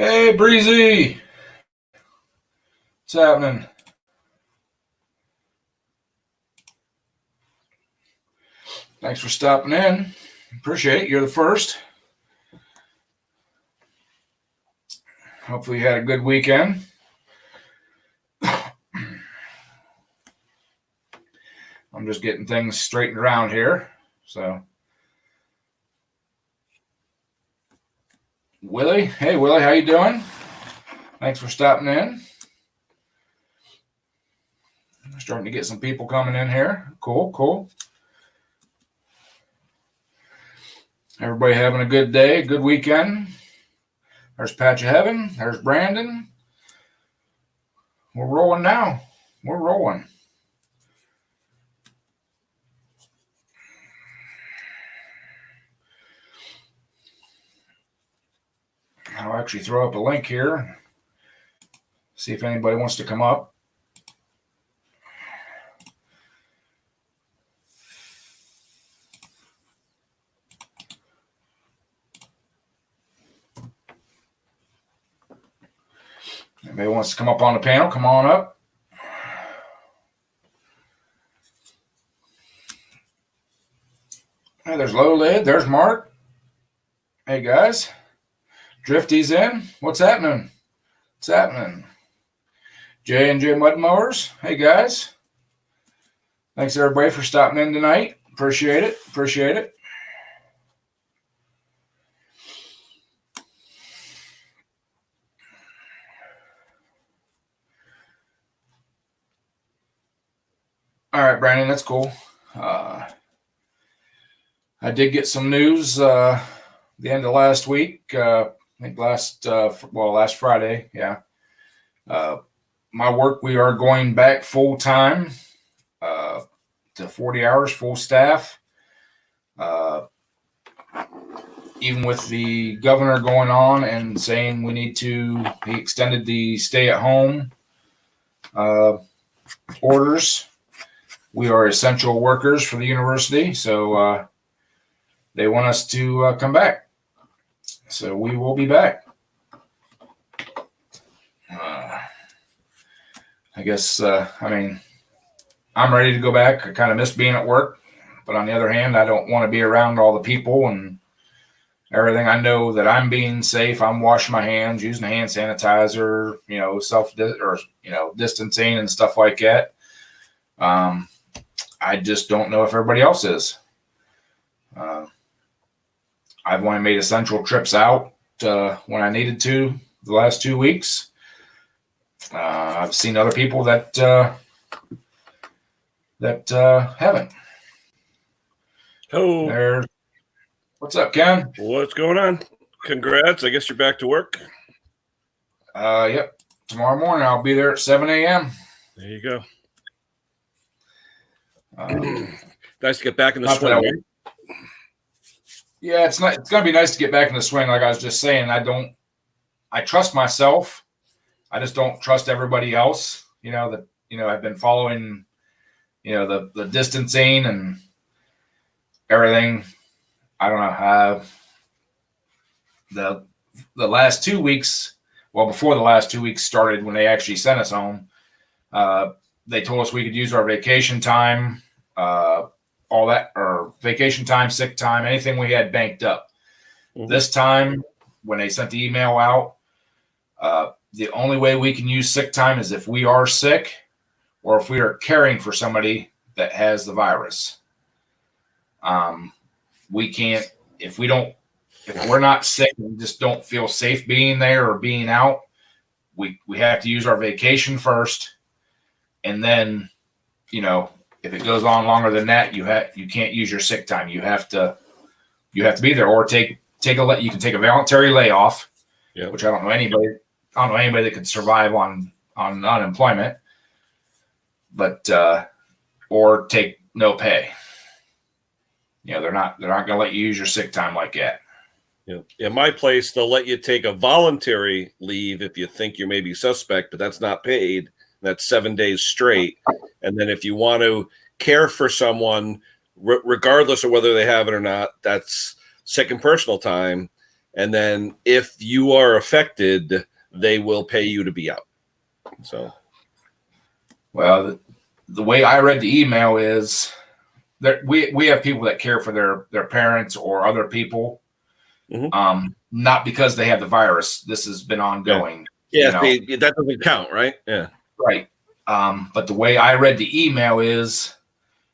Hey, Breezy. What's happening? Thanks for stopping in. Appreciate it. You're the first. Hopefully you had a good weekend. I'm just getting things straightened around here. So, Willie. Hey, Willie. How you doing? Thanks for stopping in. Starting to get some people coming in here. Cool. Everybody having a good day, good weekend. There's Patch of Heaven. There's Brandon. We're rolling now. We're rolling. I'll actually throw up a link here. See if anybody wants to come up. Anybody wants to come up on the panel, come on up. Hey, there's Low Lid. There's Mark. Hey, guys. Drifty's in. What's happening? What's happening? J&J Mud Mowers. Hey, guys. Thanks, everybody, for stopping in tonight. Appreciate it. All right, Brandon, that's cool. I did get some news the end of last week. I think last Friday. Yeah. My work, we are going back full time to 40 hours, full staff. Even with the governor going on and saying he extended the stay at home orders. We are essential workers for the university, so they want us to come back. So we will be back. I guess, I'm ready to go back. I kind of miss being at work, but on the other hand, I don't want to be around all the people and everything. I know that I'm being safe. I'm washing my hands, using hand sanitizer, distancing and stuff like that. I just don't know if everybody else is. I've only made essential trips out when I needed to the last 2 weeks. I've seen other people that haven't. Oh, what's up, Ken? What's going on? Congrats. I guess you're back to work. Yep. Tomorrow morning I'll be there at 7 a.m. There you go. Nice to get back in the swing. Right? Yeah, it's gonna be nice to get back in the swing. Like I was just saying, I trust myself. I just don't trust everybody else. I've been following, the distancing and everything. I don't know. The last 2 weeks, before the last 2 weeks started, when they actually sent us home, they told us we could use our vacation time, all that, or vacation time, sick time, anything we had banked up. Mm-hmm. This time, when they sent the email out, the only way we can use sick time is if we are sick or if we are caring for somebody that has the virus. We can't, if we're not sick and just don't feel safe being there or being out, we have to use our vacation first. And then, if it goes on longer than that, you can't use your sick time. You have to be there, or you can take a voluntary layoff, which I don't know anybody that could survive on unemployment, but or take no pay. They're not going to let you use your sick time like that. Yeah. In my place, they'll let you take a voluntary leave if you think you're maybe suspect, but that's not paid. That's 7 days straight. And then if you want to care for someone, regardless of whether they have it or not, that's sick and personal time. and then if you are affected, they will pay you to be out. So, Well, the way I read the email is that we have people that care for their parents or other people, not because they have the virus. This has been ongoing. Yeah, that doesn't count, right? Yeah, right. But the way I read the email is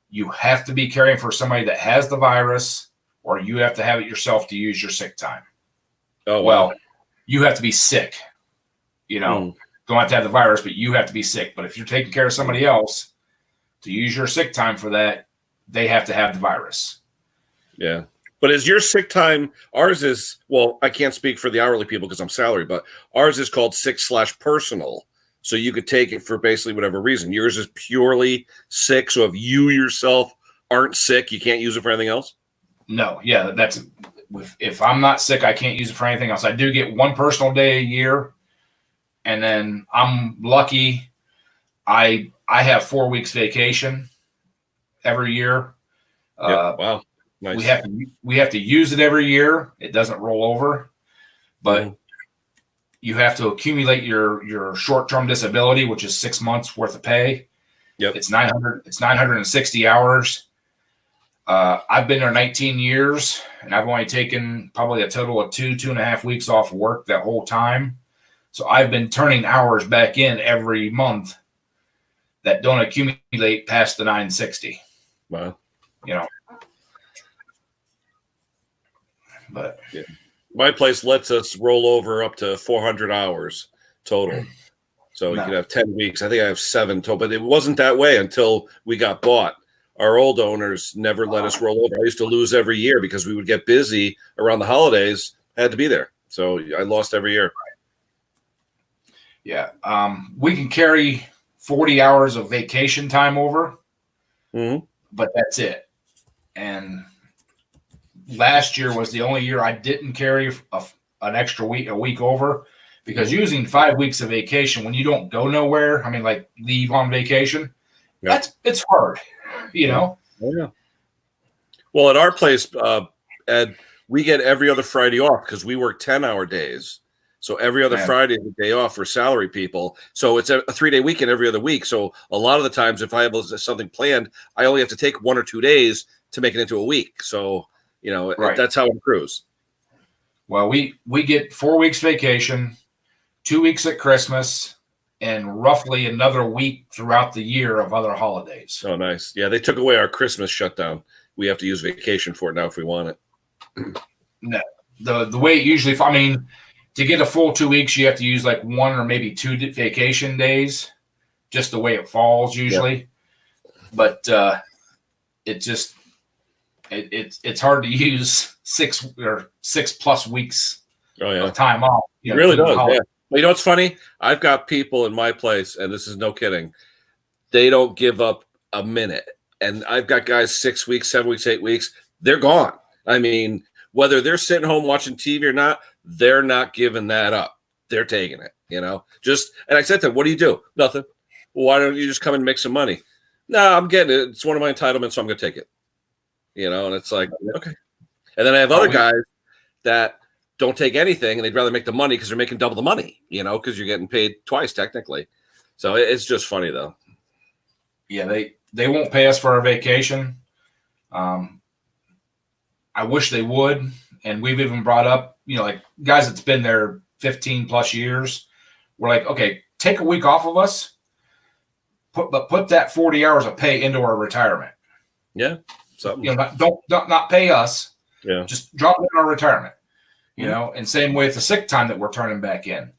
you have to be caring for somebody that has the virus, or you have to have it yourself to use your sick time. Oh, well, you have to be sick. Don't have to have the virus, but you have to be sick. But if you're taking care of somebody else to use your sick time for that, they have to have the virus. Yeah. But is your sick time, ours is, well, I can't speak for the hourly people because I'm salary, but ours is called sick/personal. So you could take it for basically whatever reason. Yours is purely sick. So if you yourself aren't sick, you can't use it for anything else? No. Yeah. If I'm not sick, I can't use it for anything else. I do get one personal day a year. And then I'm lucky. I have 4 weeks vacation every year. Wow. Nice. We have to use it every year. It doesn't roll over, but you have to accumulate your short-term disability, which is 6 months worth of pay. Yep. It's 960 hours. I've been there 19 years, and I've only taken probably a total of 2.5 weeks off work that whole time. So I've been turning hours back in every month that don't accumulate past the 960. Wow. But yeah. My place lets us roll over up to 400 hours total. So you can have 10 weeks. I think I have 7 total, but it wasn't that way until we got bought. Our old owners never let us roll over. I used to lose every year because we would get busy around the holidays. I had to be there. So I lost every year. Yeah. We can carry 40 hours of vacation time over, but that's it. And last year was the only year I didn't carry an extra week, a week over, because using 5 weeks of vacation when you don't go nowhere, I mean, like leave on vacation, it's hard, Yeah. Well, at our place, Ed, we get every other Friday off because we work 10-hour days. So every other Friday is a day off for salary people. So it's a 3-day weekend every other week. So a lot of the times if I have something planned, I only have to take 1 or 2 days to make it into a week. So, that's how it accrues. Well, we get 4 weeks vacation, 2 weeks at Christmas, and roughly another week throughout the year of other holidays. Oh, nice. Yeah, they took away our Christmas shutdown. We have to use vacation for it now if we want it. No, the way it usually, to get a full 2 weeks, you have to use like 1 or maybe 2 vacation days, just the way it falls usually. But it's hard to use 6+ weeks of time off. It really does. Yeah. Well, what's funny? I've got people in my place, and this is no kidding. They don't give up a minute. And I've got guys 6 weeks, 7 weeks, 8 weeks. They're gone. I mean, whether they're sitting home watching TV or not, they're not giving that up. They're taking it, and I said to them, what do you do? Nothing. Well, why don't you just come and make some money? No, I'm getting it. It's one of my entitlements, so I'm going to take it. And it's like, okay. And then I have other guys that don't take anything and they'd rather make the money because they're making double the money, because you're getting paid twice technically. So it's just funny though. Yeah, they won't pay us for our vacation. I wish they would. And we've even brought up, like guys that's been there 15+ years. We're like, okay, take a week off of us, but put that 40 hours of pay into our retirement. Yeah. Something. Don't not pay us. Yeah. Just drop it in our retirement. And same with the sick time that we're turning back in.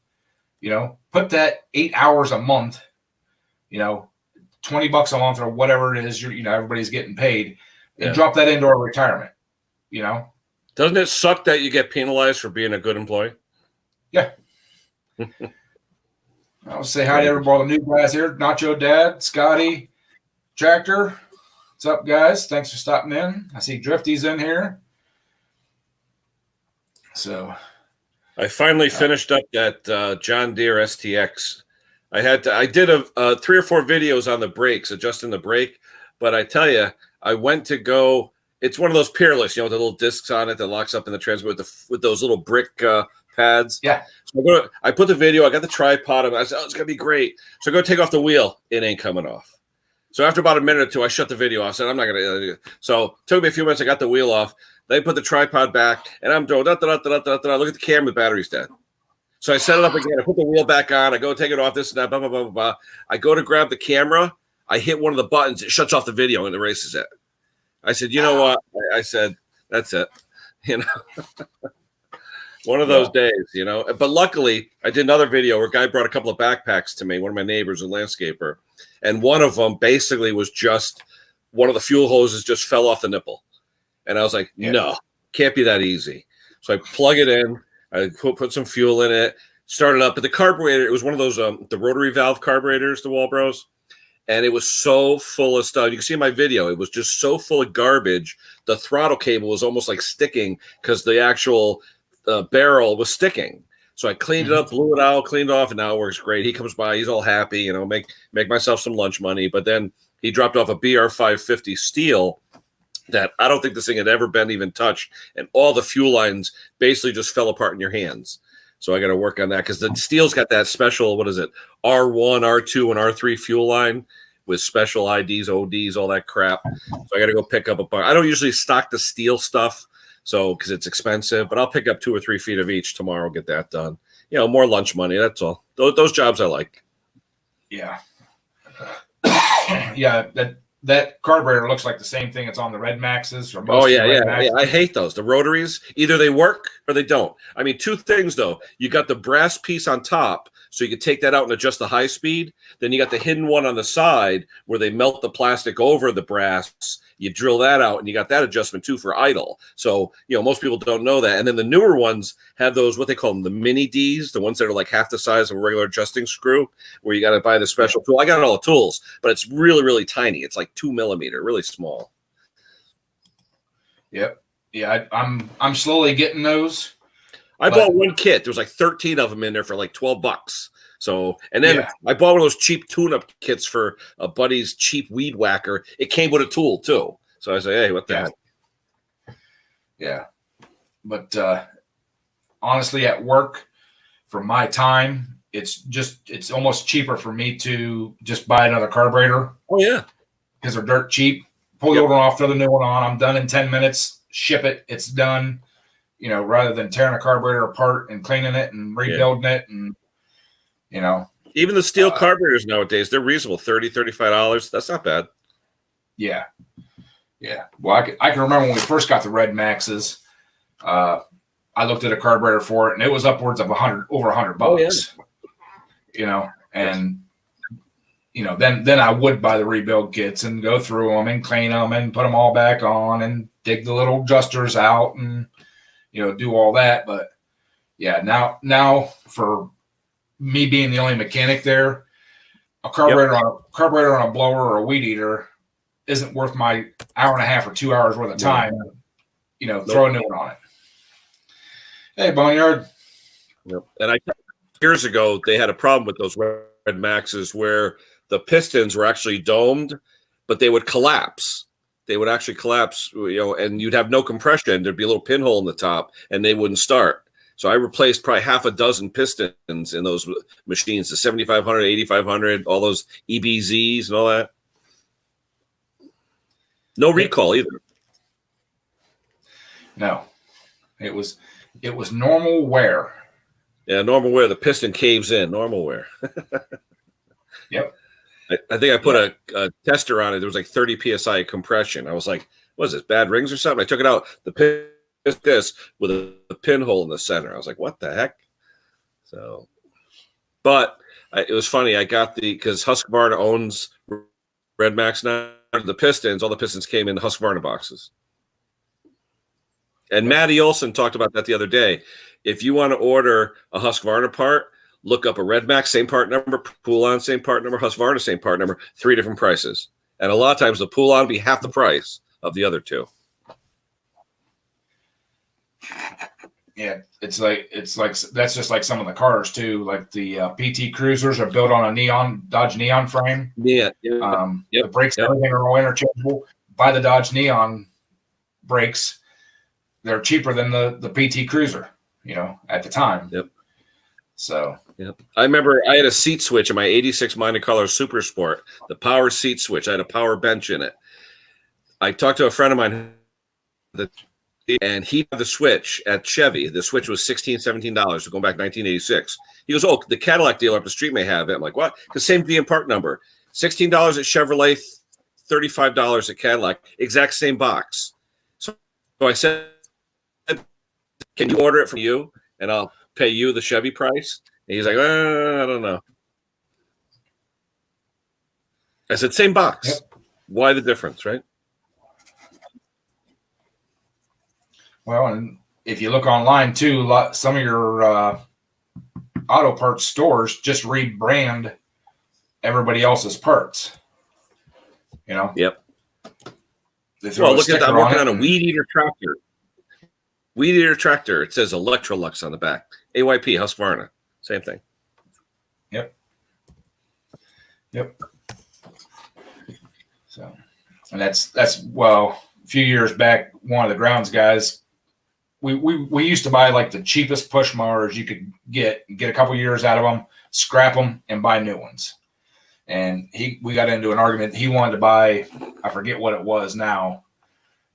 Put that 8 hours a month, $20 a month or whatever it is, everybody's getting paid, and drop that into our retirement. Doesn't it suck that you get penalized for being a good employee? Yeah. I'll say hi to everybody, the new guys here. Nacho Dad, Scotty, Tractor. What's up, guys? Thanks for stopping in. I see Drifty's in here. So I finally finished up that John Deere STX. I did a 3 or 4 videos on the brakes, adjusting the brake, but I tell you, I went to go It's one of those Peerless, with the little discs on it that locks up in the transmitter with those little brick pads. Yeah. So I put the video. I got the tripod. I said, it's gonna be great. So I go take off the wheel. It ain't coming off. So after about a minute or two, I shut the video off. I said, I'm not gonna do it. So it took me a few minutes. I got the wheel off. They put the tripod back, and I'm doing look at the camera. The battery's dead. So I set it up again. I put the wheel back on. I go take it off. This and that. Blah blah blah blah blah. I go to grab the camera. I hit one of the buttons. It shuts off the video and erases it. I said, you know what? I said, that's it. One of those days, But luckily, I did another video where a guy brought a couple of backpacks to me, one of my neighbors, a landscaper. And one of them basically was just one of the fuel hoses just fell off the nipple. And I was like, no, can't be that easy. So I plug it in. I put some fuel in it, started up. But the carburetor, it was one of those, the rotary valve carburetors, the Walbros. And it was so full of stuff. You can see in my video, it was just so full of garbage. The throttle cable was almost like sticking because the actual barrel was sticking. So I cleaned it up, blew it out, cleaned it off, and now it works great. He comes by, he's all happy, make myself some lunch money. But then he dropped off a BR550 steel that I don't think this thing had ever been even touched. And all the fuel lines basically just fell apart in your hands. So I got to work on that because the steel's got that special, what is it, R1, R2, and R3 fuel line with special IDs, ODs, all that crap. So I got to go pick up a bunch. I don't usually stock the steel stuff, because it's expensive, but I'll pick up 2 or 3 feet of each tomorrow, get that done. More lunch money, that's all. Those jobs I like. Yeah. Yeah, that carburetor looks like the same thing that's on the Red Maxes. Or most yeah. I hate those. The rotaries, either they work or they don't. I mean, 2 things, though. You got the brass piece on top, so you can take that out and adjust the high speed. Then you got the hidden one on the side where they melt the plastic over the brass. You drill that out, and you got that adjustment, too, for idle. So, most people don't know that. And then the newer ones have those, what they call them, the mini Ds, the ones that are like half the size of a regular adjusting screw, where you got to buy the special tool. I got all the tools, but it's really, really tiny. It's like 2 millimeter, really small. Yep. Yeah, I'm slowly getting those. I bought one kit. There was like 13 of them in there for like $12. So, and then I bought one of those cheap tune-up kits for a buddy's cheap weed whacker. It came with a tool too. So I say, hey, what the heck? Yeah. But honestly, at work, for my time, it's almost cheaper for me to just buy another carburetor. Oh, yeah. Because they're dirt cheap. Pull the old one off, throw the new one on. I'm done in 10 minutes. Ship it. It's done. Rather than tearing a carburetor apart and cleaning it and rebuilding it and even the steel carburetors nowadays, they're reasonable, $30, $35. That's not bad. Yeah. Well, I can remember when we first got the Red Maxes. I looked at a carburetor for it, and it was upwards of over $100. Oh, yeah. And then I would buy the rebuild kits and go through them and clean them and put them all back on and dig the little adjusters out and do all that. But yeah, now for me being the only mechanic there, a carburetor on a blower or a weed eater isn't worth my hour and a half or 2 hours worth of time. Throw a new one on it. Hey, Boneyard. Yep. And years ago they had a problem with those Red Maxes where the pistons were actually domed, but they would collapse. They would actually collapse, and you'd have no compression. There'd be a little pinhole in the top, and they wouldn't start. So I replaced probably half a dozen pistons in those machines, the 7500, 8500, all those EBZs and all that. No recall either. No, it was normal wear. Yeah, normal wear. The piston caves in. Normal wear. Yep. I think I put a tester on it. There was like 30 psi compression. I was like, "What is this? Bad rings or something?" I took it out. The this with a pinhole in the center. I was like, what the heck? So, but it was funny. I got because Husqvarna owns Red Max now. The pistons, all the pistons came in Husqvarna boxes. And Matty Olson talked about that the other day. If you want to order a Husqvarna part, look up a Red Max, same part number, Poulan, same part number, Husqvarna, same part number, 3 different prices. And a lot of times the Poulan will be half the price of the other two. Yeah, it's like that's just like some of the cars too. Like the PT Cruisers are built on a Dodge Neon frame. Yeah. The brakes, everything are all interchangeable. Buy the Dodge Neon brakes, they're cheaper than the PT Cruiser, at the time. Yep. So. Yep. I remember I had a seat switch in my 86 Monte Carlo Super Sport, the power seat switch. I had a power bench in it. I talked to a friend of mine and he had the switch at Chevy. The switch was $16, $17, so going back 1986. He goes, oh, the Cadillac dealer up the street may have it. I'm like, what? The same DM part number. $16 at Chevrolet, $35 at Cadillac. Exact same box. So I said, can you order it from you? And I'll pay you the Chevy price. And he's like, I don't know. I said, same box. Yep. Why the difference, right? Well, and if you look online too, some of your auto parts stores just rebrand everybody else's parts. Yep. Well, look at that. I'm working on a Weed Eater tractor. Weed Eater tractor. It says Electrolux on the back. AYP, Husqvarna. Same thing. Yep. So, and that's well, a few years back, one of the grounds guys, we used to buy like the cheapest push mowers you could get a couple years out of them, scrap them, and buy new ones. And we got into an argument. He wanted to buy, I forget what it was now,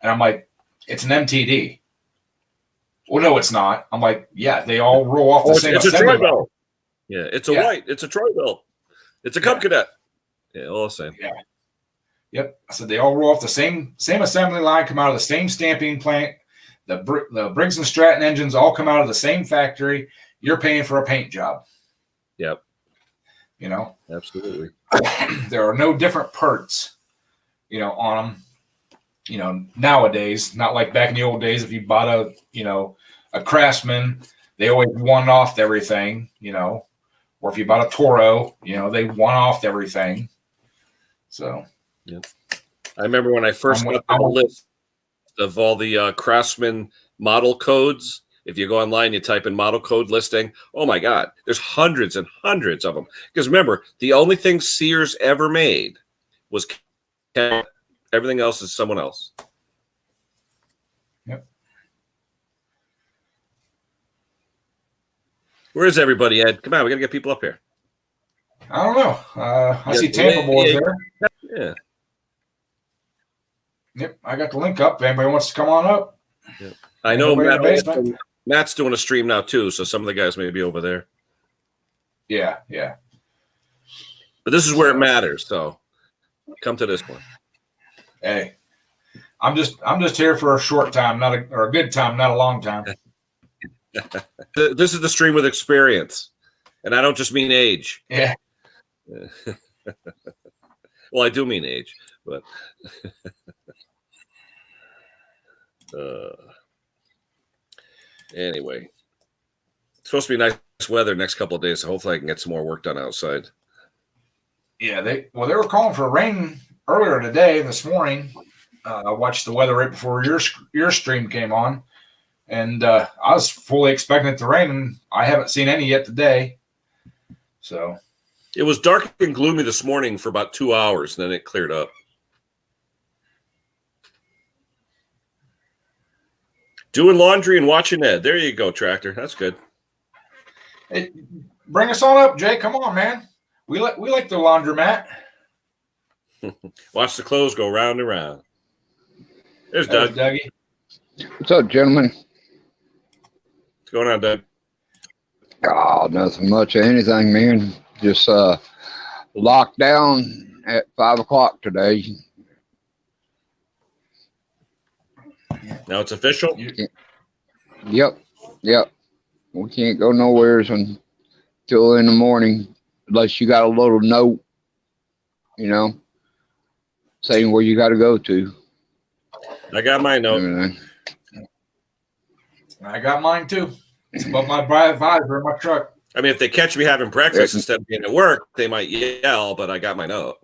and I'm like, it's an MTD. Well, no, it's not. I'm like, yeah, they all roll off the same. It's a Troy-Bill. Yeah, it's a white. It's a Troy-Bill. It's a Cub Cadet. Yeah, all the same. Yeah. Yep. So they all roll off the same assembly line, come out of the same stamping plant. The Briggs and Stratton engines all come out of the same factory. You're paying for a paint job. Yep. Absolutely. There are no different parts, on them. Nowadays, not like back in the old days. If you bought a Craftsman, they always one-offed everything, or if you bought a Toro, they one-offed everything. So, yep. I remember when I first got the list of all the Craftsman model codes. If you go online, you type in model code listing. Oh my God, there's hundreds and hundreds of them. Because remember, the only thing Sears ever made was everything else is someone else. Yep. Where is everybody, Ed? Come on, we got to get people up here. I don't know. I see Tampa boys there. Yeah. Yep, I got the link up. If anybody wants to come on up. Yep. I know Matt's doing a stream now too, so some of the guys may be over there. Yeah. But this is where it matters, so come to this one. Hey, I'm just here for a short time, or a good time, not a long time. This is the stream with experience, and I don't just mean age. Yeah. Well, I do mean age, but anyway, it's supposed to be nice weather next couple of days, so hopefully I can get some more work done outside. Yeah, they were calling for rain earlier today, this morning. I watched the weather right before your stream came on, and I was fully expecting it to rain, and I haven't seen any yet today. So it was dark and gloomy this morning for about 2 hours, and then it cleared up. Doing laundry and watching Ed. There you go, Tractor. That's good. Hey, bring us on up, Jay. Come on, man. We like the laundromat. Watch the clothes go round and round. There's Doug. Dougie. What's up, gentlemen? What's going on, Doug? Oh, nothing much of anything, man. Just locked down at 5 o'clock today. Now it's official? Yep. We can't go nowhere until in the morning, unless you got a little note, saying where you got to go to. I got my note. Everything. I got mine too. It's above my visor in my truck. I mean, if they catch me having breakfast instead of being at work, they might yell, but I got my note.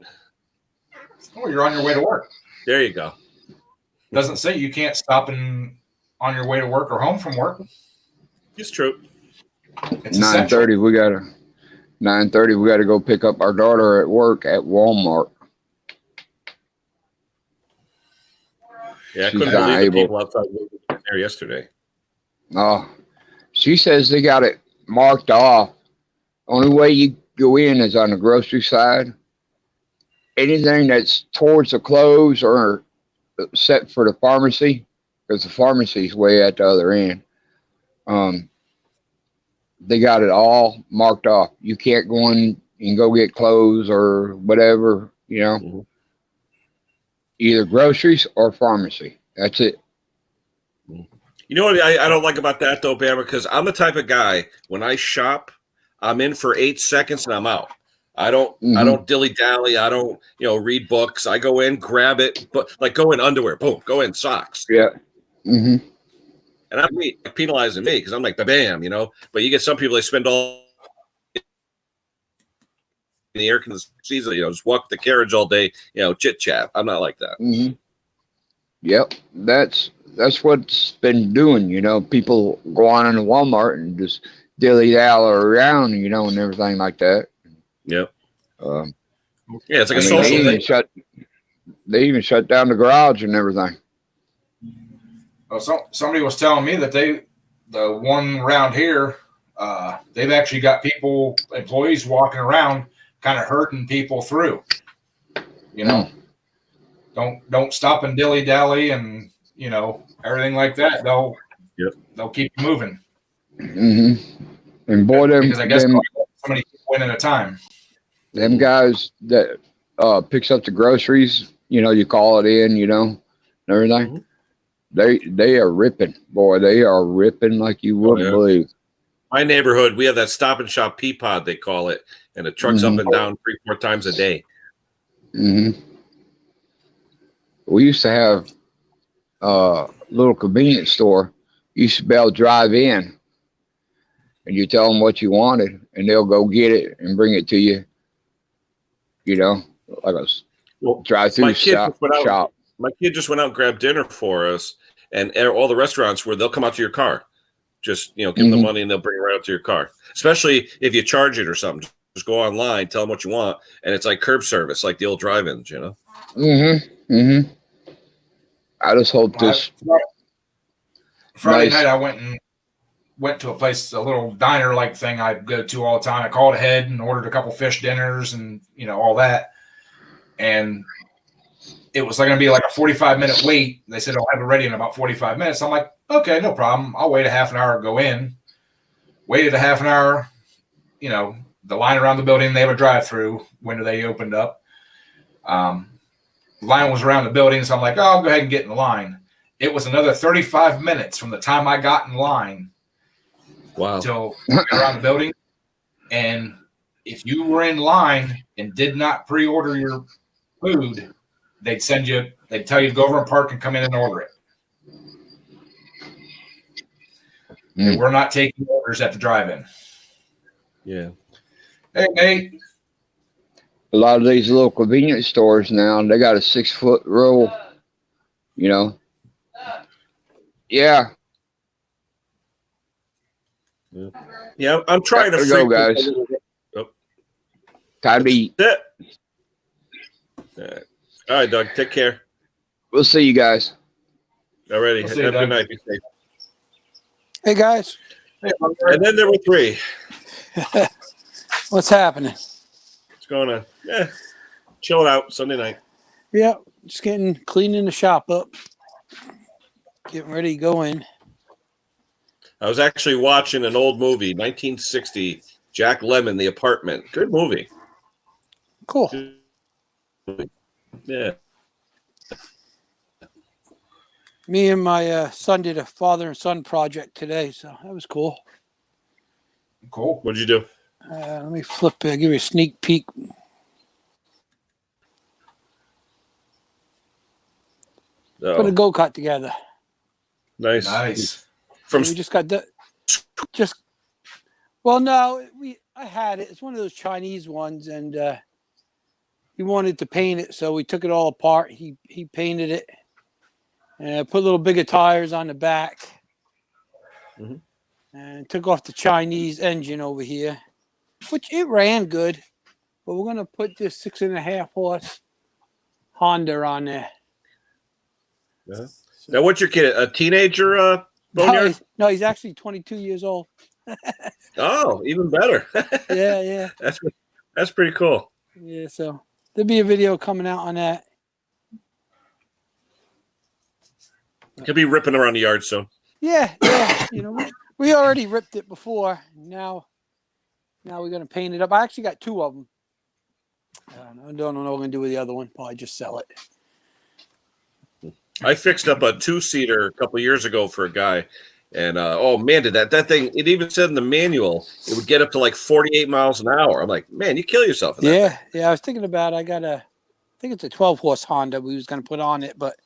Oh, you're on your way to work. There you go. Doesn't say you can't stop on your way to work or home from work. It's true. It's 9:30. We got to go pick up our daughter at work at Walmart. Yeah, I She's couldn't not believe the able. people outside there yesterday. She says they got it marked off. Only way you go in is on the grocery side. Anything that's towards the close or set for the pharmacy, because the pharmacy's way at the other end. Um, they got it all marked off. You can't go in and go get clothes or whatever, Mhm. either groceries or pharmacy. That's it. You know what I don't like about that though, Bama? Because I'm the type of guy when I shop, I'm in for 8 seconds and I'm out. I Hmm don't dilly dally. I don't read books. I go in, grab it, but like go in underwear, boom, go in socks, Yeah. hmm and I'm penalizing me because I'm like bam. But you get some people they spend all in the air conditioning season, just walk the carriage all day, chit chat. I'm not like that. hmm Yep. That's what's been doing. People go on into Walmart and just dilly dally around, and everything like that. Yep. Um, Yeah, it's like I a mean, social thing. they even shut down the garage and everything. Well, somebody was telling me that the one around here, they've actually got employees walking around, kind of herding people through. You know, don't stop and dilly dally, and everything like that. They'll keep you moving. hmm And boy, Because I guess so many people in at a time. them guys that picks up the groceries, you call it in, and everything. They are ripping, boy. They are ripping like you Oh, wouldn't yeah. believe. My neighborhood, we have that Stop and Shop Peapod, they call it, and it trucks up Mhm. and down 3-4 times a day. hmm We used to have a little convenience store. You used to be able to drive in, and you tell them what you wanted, and they'll go get it and bring it to you. Like a Well, drive-through my kid just went out. shop. My kid just went out and grabbed dinner for us, and all the restaurants where they'll come out to your car, just give them the Mhm. money and they'll bring it right out to your car. Especially if you charge it or something, just go online, tell them what you want, and it's like curb service, like the old drive-ins. I just hope this Friday nice. night, I went to a place, a little diner like thing I go to all the time. I called ahead and ordered a couple fish dinners and all that, and it was going to be like a 45-minute wait. They said, I'll have it ready in about 45 minutes. I'm like, okay, no problem. I'll wait a half an hour to go in. Waited a half an hour. The line around the building, they have a drive-through window they opened up. The line was around the building, so I'm like, oh, I'll go ahead and get in the line. It was another 35 minutes from the time I got in line until around the building. And if you were in line and did not pre-order your food, they'd tell you to go over and park and come in and order it. They were not taking orders at the drive-in. Yeah. Hey, Nate. A lot of these little convenience stores now, they got a 6-foot rule. Yeah. Yeah, I'm trying to Gotta go, guys. Time to eat. All right, Doug. Take care. We'll see you guys. Alrighty. We'll see you, Have a Doug. good night. Be safe. Hey guys, And then there were 3. what's happening? What's going on? Yeah. Chilling out Sunday night. Yeah, just cleaning the shop up, getting ready to go in. I was actually watching an old movie, 1960, Jack Lemmon, The Apartment. Good movie. Cool. Yeah. Me and my son did a father and son project today, so that was cool. Cool. What'd you do? Let me give you a sneak peek. Put a go-kart together. Nice. We just got well, no, I had it. It's one of those Chinese ones, and he wanted to paint it, so we took it all apart. He painted it, and put little bigger tires on the back, and took off the Chinese engine over here, which it ran good. But we're gonna put this 6.5 horse Honda on there. Yeah. Now, what's your kid? A teenager? No, Boneyard? he's actually 22 years old. Oh, even better. Yeah. That's pretty cool. Yeah, so there'll be a video coming out on that. He'll be ripping around the yard soon. Yeah. We already ripped it before. Now we're gonna paint it up. I actually got 2 of them. I don't know what I'm gonna do with the other one. Probably just sell it. I fixed up a 2-seater a couple years ago for a guy, and oh man, did that thing? It even said in the manual it would get up to like 48 miles an hour. I'm like, man, you kill yourself. In that Yeah. I was thinking about. I think it's a 12-horse Honda we was gonna put on it, but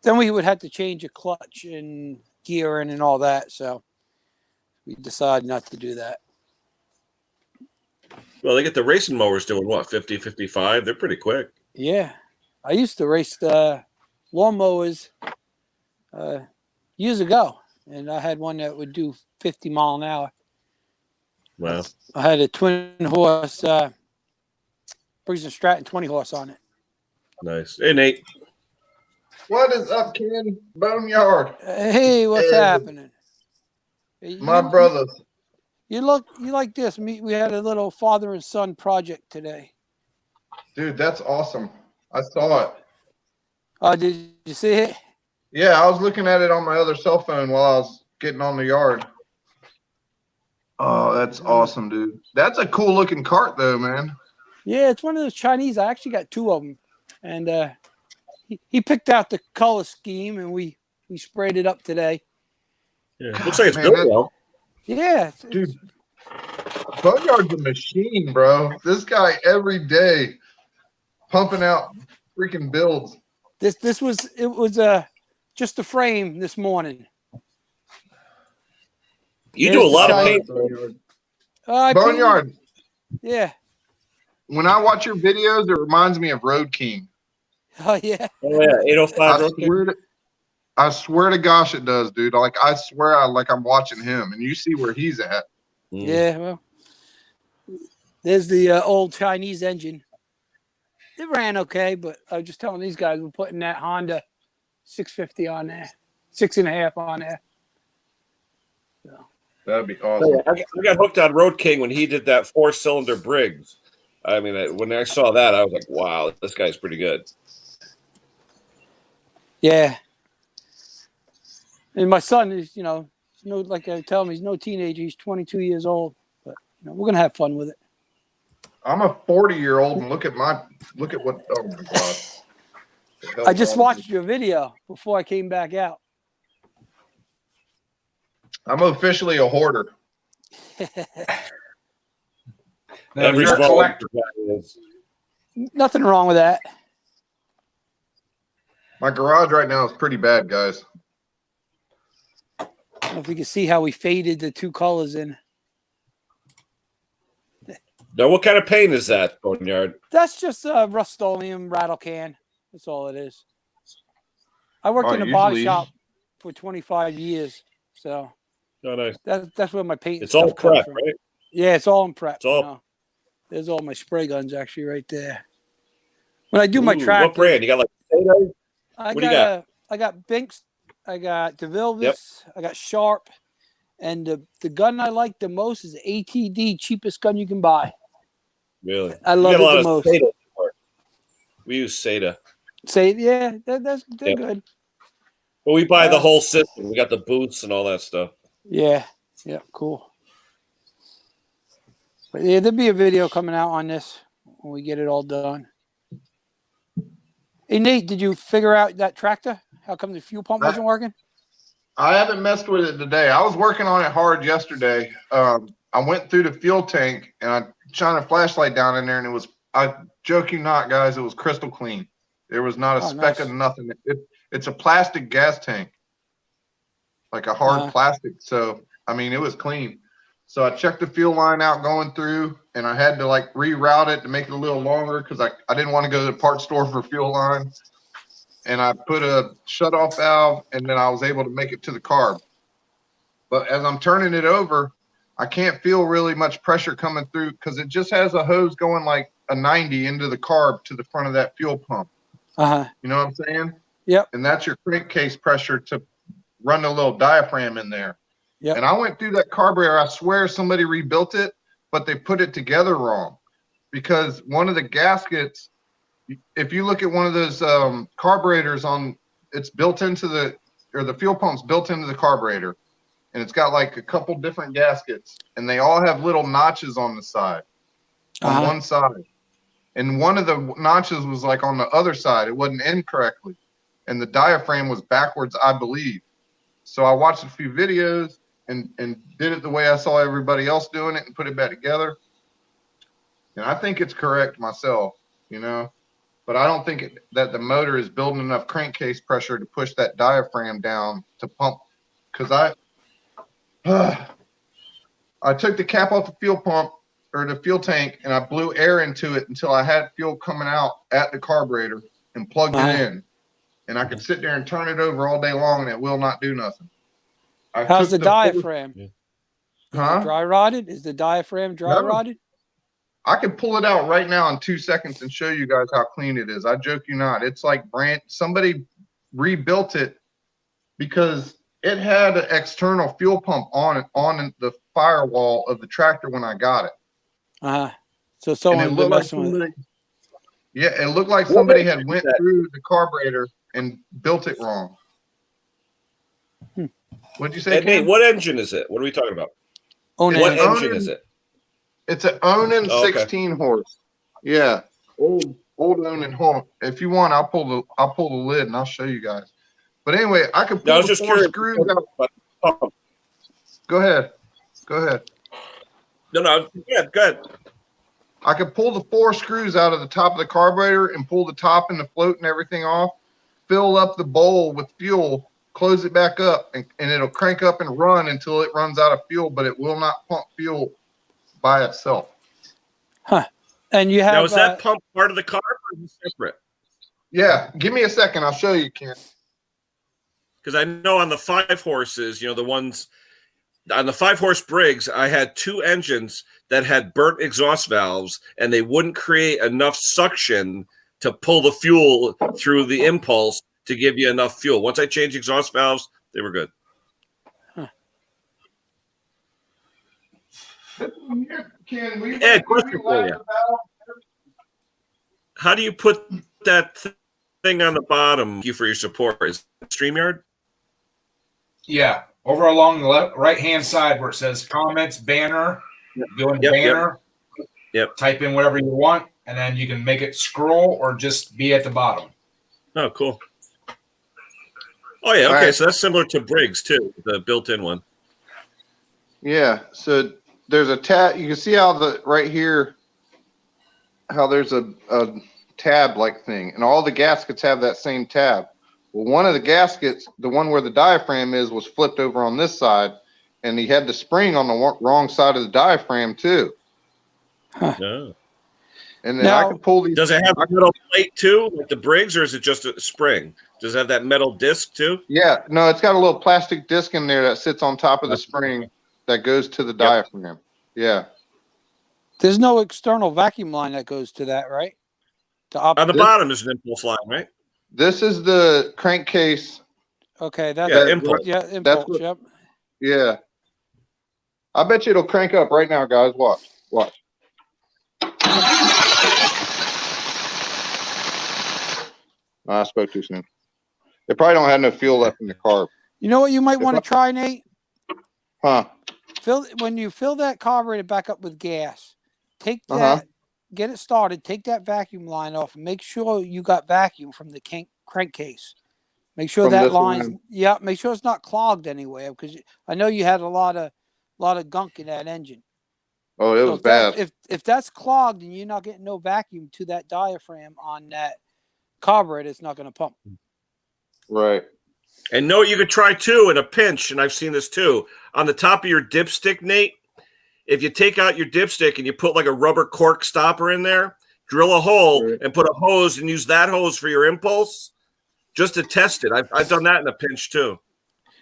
then we would have to change a clutch and gearing and all that. So we decided not to do that. Well, they get the racing mowers doing what, 50, 55? They're pretty quick. Yeah, I used to race lawnmowers years ago, and I had one that would do 50 mile an hour. Wow. I had a twin horse Briggs & Stratton 20 horse on it. Nice. Hey, Nate. What is up, Ken? Boneyard. Hey, what's Hey. happening? My brothers. You like this? We had a little father and son project today. Dude, that's awesome. I saw it. Oh, did you see it? Yeah, I was looking at it on my other cell phone while I was getting on the yard. Oh, that's awesome, dude. That's a cool looking cart, though, man. Yeah, it's one of those Chinese. I actually got 2 of them, and he picked out the color scheme, and we sprayed it up today. Yeah. Looks like it's Man, built that- well. Yeah, Dude, Boneyard's a machine, bro. This guy every day pumping out freaking builds. This was just a frame this morning. You Here's do a the lot of shot. paint. Boneyard. I painted- Boneyard, Yeah. when I watch your videos, it reminds me of Road King. Oh yeah. Oh, yeah. 805 I swear to gosh, it does, dude. Like I swear, I'm watching him, and you see where he's at. Yeah. Well, there's the old Chinese engine. It ran okay, but I was just telling these guys we're putting that Honda 650 on there, 6.5 on there. That'd be awesome. I got hooked on Road King when he did that 4-cylinder Briggs. I mean, when I saw that, I was like, wow, this guy's pretty good. Yeah. And my son is, like I tell him, he's no teenager. He's 22 years old, but we're gonna have fun with it. I'm a 40-year-old, and look at what. Oh my god! I just watched your video before I came back out. I'm officially a hoarder. No, Every you're a small collector. guy is. Nothing wrong with that. My garage right now is pretty bad, guys. I don't know if you can see how we faded the 2 colors in. Now, what kind of paint is that, Boneyard? That's just a Rust-Oleum rattle can. That's all it is. I worked Oh, in a body usually- shop for 25 years, so Oh, nice. that's where my paint. It's all stuff comes prep, from. right? Yeah, it's all in prep. It's all- you know. There's all my spray guns actually right there. When I do my Ooh, track, what brand? You got like Sado? I What do you got? I got Binks, I got DeVilbiss, I got Sharp, and the gun I like the most is ATD, cheapest gun you can buy. Really? I We love got it a lot the of most. Sado support. We use Sata. Say yeah, they're Yep. good. But we buy the Uh, whole system. We got the boots and all that stuff. Yeah, cool. But yeah, there'll be a video coming out on this when we get it all done. Hey Nate, did you figure out that tractor? How come the fuel pump wasn't working? I haven't messed with it today. I was working on it hard yesterday. I went through the fuel tank and I shined a flashlight down in there, and it was, I joke you not, guys, it was crystal clean. There was not a Oh, speck nice. of nothing. It's a plastic gas tank, like a hard Uh-huh. plastic. So, I mean, it was clean. So I checked the fuel line out going through, and I had to like reroute it to make it a little longer because I didn't want to go to the parts store for fuel line. And I put a shutoff valve, and then I was able to make it to the carb. But as I'm turning it over, I can't feel really much pressure coming through because it just has a hose going like a 90 into the carb to the front of that fuel pump. Uh-huh. You know what I'm saying? Yep. And that's your crankcase pressure to run a little diaphragm in there. Yep. And I went through that carburetor. I swear somebody rebuilt it, but they put it together wrong because one of the gaskets, if you look at one of those carburetors it's built into the fuel pump's built into the carburetor, and it's got like a couple different gaskets, and they all have little notches on the side, on one side. And one of the notches was like on the other side. It wasn't in correctly. And the diaphragm was backwards, I believe. So I watched a few videos and did it the way I saw everybody else doing it and put it back together. And I think it's correct myself, you know, but I don't think that the motor is building enough crankcase pressure to push that diaphragm down to pump. Because I took the cap off the fuel pump or the fuel tank and I blew air into it until I had fuel coming out at the carburetor and plugged it in. And I could sit there and turn it over all day long and it will not do nothing. How's the diaphragm? Huh? Dry rotted? Is the diaphragm dry rotted? I can pull it out right now in 2 seconds and show you guys how clean it is. I joke you not. It's like somebody rebuilt it because it had an external fuel pump on the firewall of the tractor when I got it. So someone been messing with it. Yeah, it looked like somebody had went through the carburetor and built it wrong. What'd you say? Nate, what engine is it? What are we talking about? What engine is it? It's an Onan 16 horse. Yeah, old Onan horse. If you want, I'll pull the lid and I'll show you guys. But anyway, I could pull the 4 screws out. Go ahead. No, go ahead. I could pull the 4 screws out of the top of the carburetor and pull the top and the float and everything off, fill up the bowl with fuel, close it back up, and it'll crank up and run until it runs out of fuel, but it will not pump fuel by itself. And you have now, is that pump part of the car or is it separate? Yeah, give me a second. I'll show you, Ken. Because I know on the 5 horses, you know, the ones on the 5-horse Briggs, I had 2 engines that had burnt exhaust valves, and they wouldn't create enough suction to pull the fuel through the impulse to give you enough fuel. Once I changed exhaust valves, they were good. Ken, Ed, question for you. How do you put that thing on the bottom? Thank you for your support. Is it StreamYard? Yeah, over along the right-hand side where it says comments banner, go in banner. Yep. Type in whatever you want, and then you can make it scroll or just be at the bottom. Oh, cool. Oh yeah, okay. So that's similar to Briggs too, the built-in one. Yeah. So there's a tab. You can see how right here, how there's a tab like thing, and all the gaskets have that same tab. Well, one of the gaskets, the one where the diaphragm is, was flipped over on this side, and he had the spring on the wrong side of the diaphragm too. Oh. And then I could pull these. Does it have a metal plate too, like the Briggs, or is it just a spring? Does it have that metal disc too? Yeah, no, it's got a little plastic disc in there that sits on top of the spring that goes to the diaphragm. Yeah. There's no external vacuum line that goes to that, right? On the bottom is an impulse line, right? This is the crankcase. Okay, that's impulse. Yeah, impulse. Yep. Yeah. I bet you it'll crank up right now, guys. Watch. I spoke too soon. They probably don't have no fuel left in the carb. You know what you might want to try, Nate? Huh? When you fill that carburetor back up with gas, take that, get it started, take that vacuum line off, and make sure you got vacuum from the crankcase. Make sure that line, make sure it's not clogged anywhere, because I know you had a lot of gunk in that engine. Oh, it was bad. If that's clogged and you're not getting no vacuum to that diaphragm on that carburetor, it's not going to pump. Right. And no, you could try too in a pinch, and I've seen this too. On the top of your dipstick, Nate, if you take out your dipstick and you put like a rubber cork stopper in there, drill a hole and put a hose and use that hose for your impulse just to test it. I've done that in a pinch too.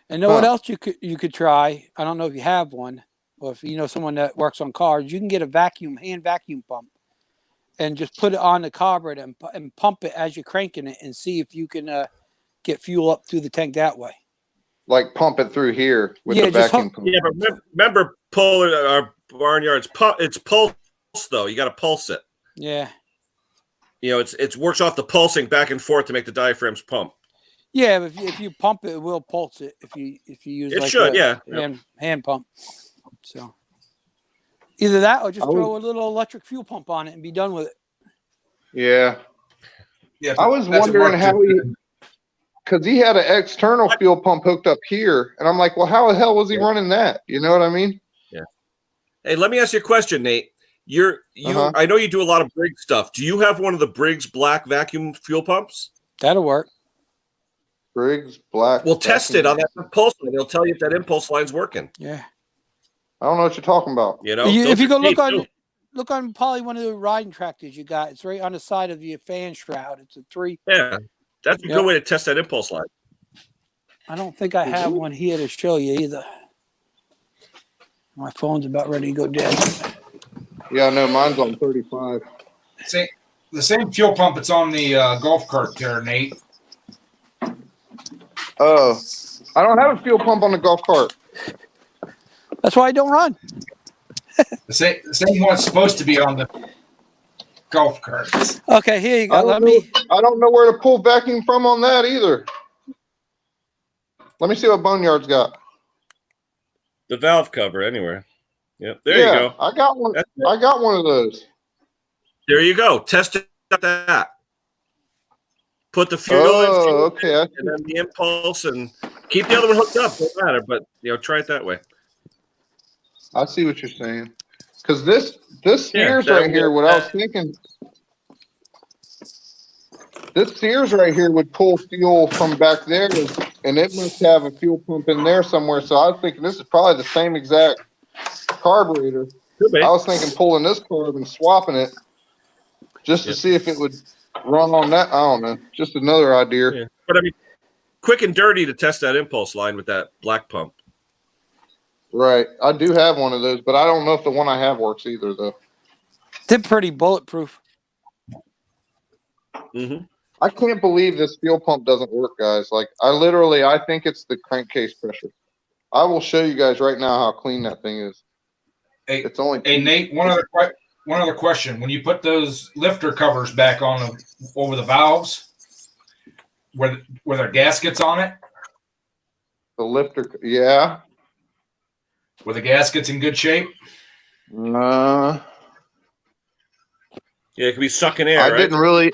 And know what else you could try? I don't know if you have one, or if you know someone that works on cars, you can get a hand vacuum pump and just put it on the carburetor and pump it as you're cranking it and see if you can get fuel up through the tank that way. Like pump it through here with Yeah, the just vacuum pump. Yeah, but remember, pulling our barnyards. It's pulse though. You got to pulse it. Yeah. You know, it works off the pulsing back and forth to make the diaphragms pump. Yeah, but if you pump it, it will pulse it if you use It like should, a yeah. hand pump. So either that or just I throw a little electric fuel pump on it and be done with it. Yeah. Yeah, I was that's what wondering Mark how did. he, because he had an external fuel pump hooked up here, and I'm like, well, how the hell was he running that? You know what I mean? Hey, let me ask you a question, Nate. Uh-huh. I know you do a lot of Briggs stuff. Do you have one of the Briggs black vacuum fuel pumps? That'll work. Briggs Black. Well, test it on that impulse line. They'll tell you if that impulse line's working. Yeah. I don't know what you're talking about. You know, If you go those are cheap, too. look on probably one of the riding tractors you got. It's right on the side of your fan shroud. It's a 3. Yeah, that's a Yeah. good way to test that impulse line. I don't think I have one here to show you either. My phone's about ready to go dead. Yeah, no, mine's on 35. The same fuel pump that's on the golf cart there, Nate. Oh, I don't have a fuel pump on the golf cart. That's why I don't run. The same one's supposed to be on the golf carts. Okay, here you I go. don't know where to pull vacuum from on that either. Let me see what Boneyard's got. The valve cover, anyway. Yep, there yeah, you go. I got one. That's it. I got one of those. There you go. Test it out that. Put the fuel in, Oh, okay. and then the impulse, and keep the other one hooked up. Don't matter, but try it that way. I see what you're saying. Because this Sears that right here, would- what I was thinking, this Sears right here would pull fuel from back there, and it must have a fuel pump in there somewhere. So I was thinking this is probably the same exact carburetor. Could be. I was thinking pulling this carb and swapping it just to Yep. see if it would run on that. I don't know. Just another idea. Yeah. But I mean, quick and dirty to test that impulse line with that black pump. Right. I do have one of those, but I don't know if the one I have works either, though. They're pretty bulletproof. Mm-hmm. I can't believe this fuel pump doesn't work, guys. Like, I think it's the crankcase pressure. I will show you guys right now how clean that thing is. Hey, It's only hey Nate, one other question. When you put those lifter covers back on over the valves, were there gaskets on it? the lifter. Yeah. Were the gaskets in good shape? Uh, Yeah, it could be sucking air. I right? didn't really.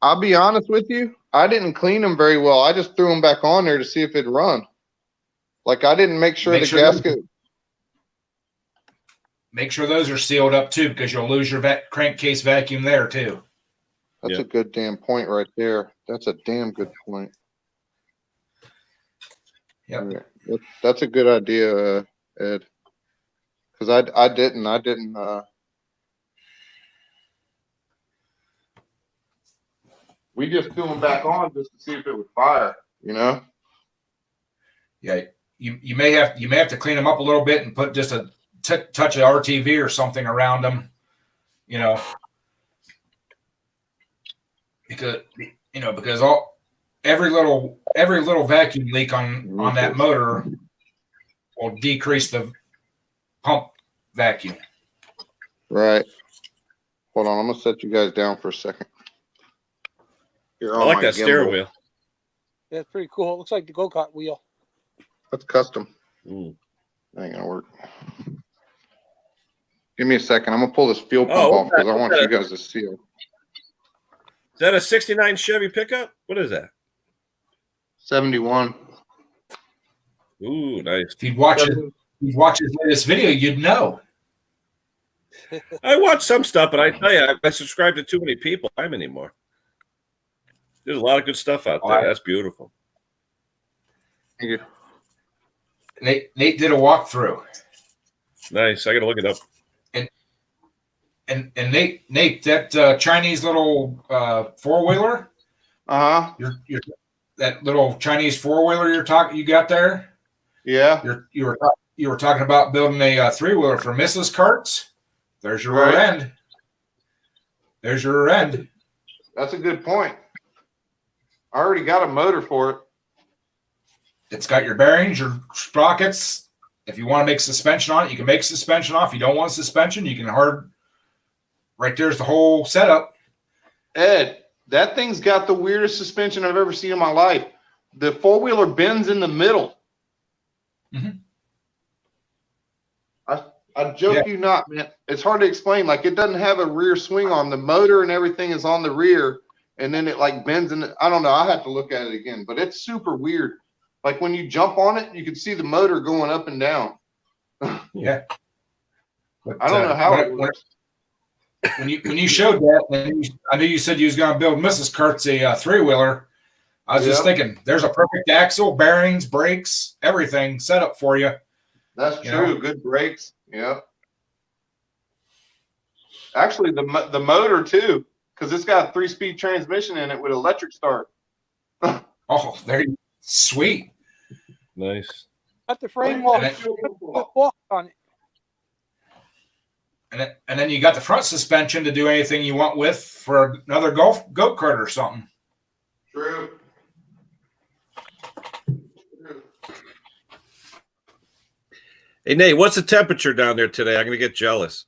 I'll be honest with you. I didn't clean them very well. I just threw them back on there to see if it'd run. Like, I didn't make sure the gasket. Make sure those are sealed up too, because you'll lose your crankcase vacuum there too. That's Yeah. a good damn point right there. That's a damn good point. Yep. That's a good idea, Ed. Because I didn't. We just threw them back on just to see if it would fire. You know. Yeah, you may have to clean them up a little bit and put just a touch of RTV or something around them, because every little vacuum leak on that motor will decrease the pump vacuum. Right. Hold on. I'm gonna set you guys down for a second. You're I on like my that gimbal. steering wheel. Yeah, it's pretty cool. It looks like the go-kart wheel. That's custom. Mm. That ain't gonna work. Give me a second. I'm gonna pull this fuel pump Oh, off because I okay. want you guys to see it. Is that a 69 Chevy pickup? What is that? 71. Ooh, nice. If you'd watch his latest video, you'd know. I watch some stuff, but I tell you, I subscribe to too many people. I'm anymore. There's a lot of good stuff out there. That's beautiful. Thank you. Nate did a walkthrough, Nice. I got to look it up. and Nate, that Chinese little 4-wheeler, Uh-huh. your that little Chinese 4-wheeler you got there. Yeah. You were talking about building a 3-wheeler for Mrs. Carts. There's your rear Right. end. There's your rear end. That's a good point. I already got a motor for it. It's got your bearings, your sprockets. If you want to make suspension on it, you can make suspension off. If you don't want suspension, you can hard. Right there's the whole setup. Ed, that thing's got the weirdest suspension I've ever seen in my life. The four-wheeler bends in the middle. Mhm. I joke Yeah. you not, man. It's hard to explain. Like, it doesn't have a rear swing arm. The motor and everything is on the rear, and then it like bends in. I don't know. I have to look at it again, but it's super weird. Like when you jump on it, you can see the motor going up and down. Yeah. But, I don't know how it works. When you showed that, I knew you said you was going to build Mrs. Kurtz a 3-wheeler. I was just Yep. thinking, there's a perfect axle, bearings, brakes, everything set up for you. That's You true. know? Good brakes. Yeah. Actually, the motor too, because it's got a 3-speed transmission in it with electric start. Oh, there you sweet. Nice. Got the frame walk, And walk on it. And then you got the front suspension to do anything you want with for another go-kart or something. True. Hey, Nate, what's the temperature down there today? I'm going to get jealous.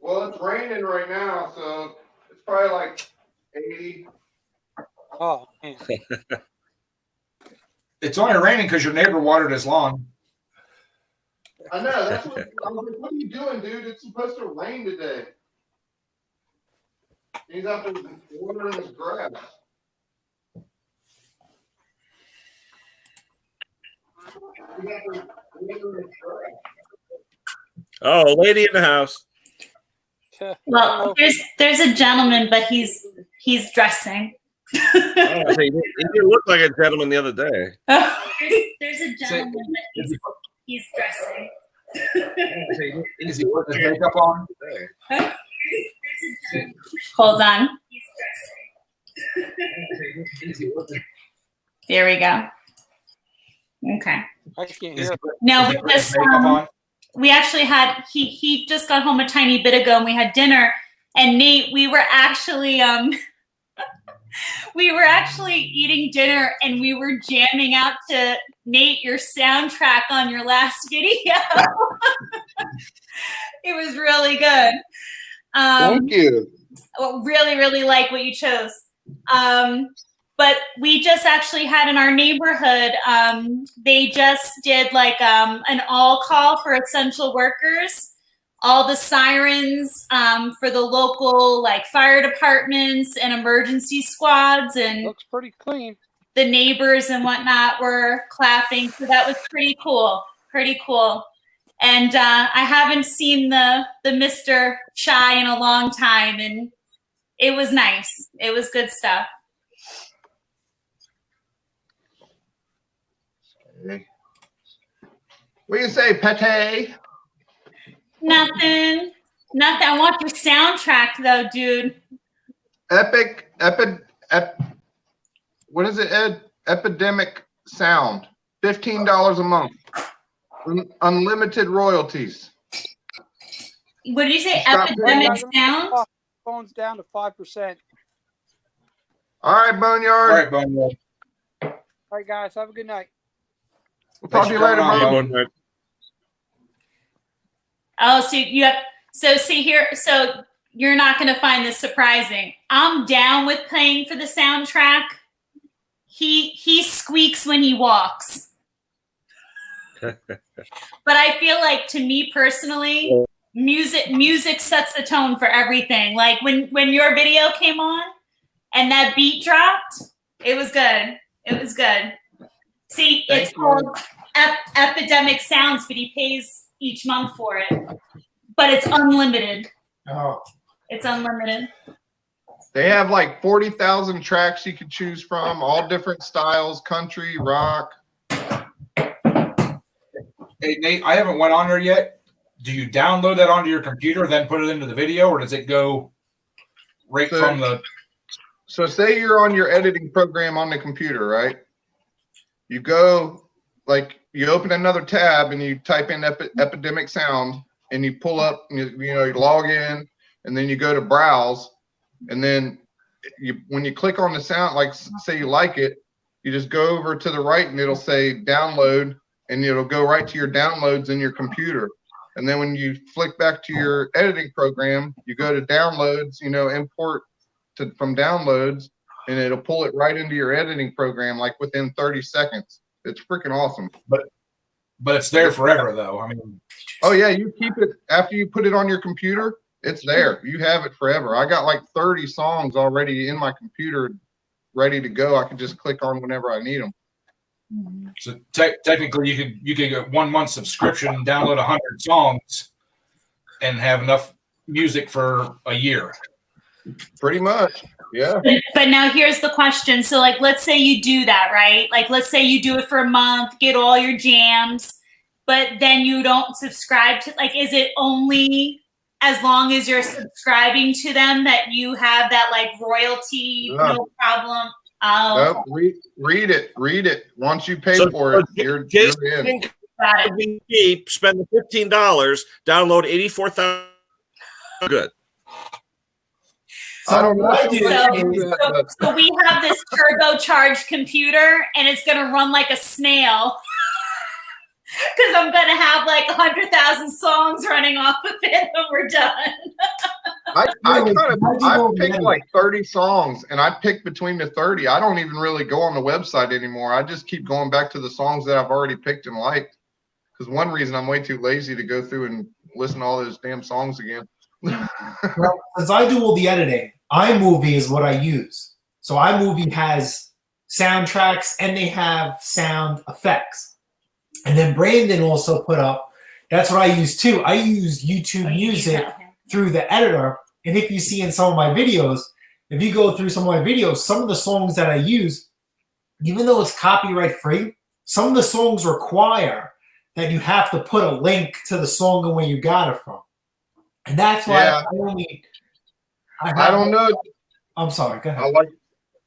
Well, it's raining right now, so it's probably like 80. Oh man. It's only raining because your neighbor watered his lawn. I know. That's what I was like. What are you doing, dude? It's supposed to rain today. He's out there watering his grass. He's out there watering his grass. Oh, lady in the house. Well, there's a gentleman, but he's dressing. Oh, he didn't look like a gentleman the other day. There's a gentleman, but he's dressing. Is he putting his makeup on? Hold on. There we go. Okay. I can't Is hear. he No, we putting his just makeup on? we actually had he just got home a tiny bit ago, and we had dinner. And Nate, we were actually eating dinner, and we were jamming out to Nate, your soundtrack on your last video. It was really good. Thank you. Really, really like what you chose. But we just actually had in our neighborhood, they just did like an all call for essential workers. All the sirens for the local like fire departments and emergency squads, and Looks pretty clean. the neighbors and whatnot were clapping. So that was pretty cool. Pretty cool. And I haven't seen the Mr. Shy in a long time, and it was nice. It was good stuff. What do you say, Pete? Nothing. I want your soundtrack though, dude. What is it, Ed? Epidemic Sound. $15 a month. Unlimited royalties. What did you say? Stop Epidemic doing sound? Phone's down to 5%. All right, All Boneyard. right, Boneyard. All right, guys. Have a good night. We'll talk to you later, Thanks for Bone. coming Oh, so you have see here. So you're not going to find this surprising. I'm down with paying for the soundtrack. He squeaks when he walks. But I feel like, to me personally, music sets the tone for everything. Like when your video came on and that beat dropped, it was good. It was good. See, Thank it's you. called Epidemic Sounds, but he pays each month for it. But it's unlimited. Oh, It's unlimited. They have like 40,000 tracks you can choose from, all different styles, country, rock. hey Nate, I haven't went on there yet. Do you download that onto your computer, then put it into the video, or does it go right So- from the? So say you're on your editing program on the computer, right? You go, like, you open another tab and you type in Epidemic Sound and you pull up, you log in, and then you go to browse. and then when you click on the sound, like say you like it, you just go over to the right and it'll say download, and it'll go right to your downloads in your computer. And then when you flick back to your editing program, you go to downloads, import from downloads, and it'll pull it right into your editing program like within 30 seconds. It's freaking awesome. But it's there forever, though. I mean, oh yeah, you keep it after you put it on your computer. It's there. You have it forever. I got like 30 songs already in my computer, ready to go. I can just click on whenever I need them. So technically, you could get 1 month subscription and download 100 songs, and have enough music for a year. Pretty much, yeah. But now here's the question. So, like, let's say you do that, right? Like, let's say you do it for a month, get all your jams, but then you don't subscribe to. Like, is it only as long as you're subscribing to them that you have that like royalty? No problem. Nope. Read it. Once you pay for it, you're in. Got it. Spend the $15, download 84,000. Good. I don't know. So we have this turbocharged computer, and it's going to run like a snail because I'm going to have like 100,000 songs running off of it when we're done. I picked like 30 songs, and I picked between the 30. I don't even really go on the website anymore. I just keep going back to the songs that I've already picked and liked. Because one reason I'm way too lazy to go through and listen to all those damn songs again. Well, since I do all the editing, iMovie is what I use. So iMovie has soundtracks and they have sound effects. And then Brandon also put up, that's what I use too. I use YouTube Music through the editor. And if you see in some of my videos, if you go through some of my videos, some of the songs that I use, even though it's copyright free, some of the songs require that you have to put a link to the song and where you got it from. And that's why I don't know. I'm sorry. Go ahead.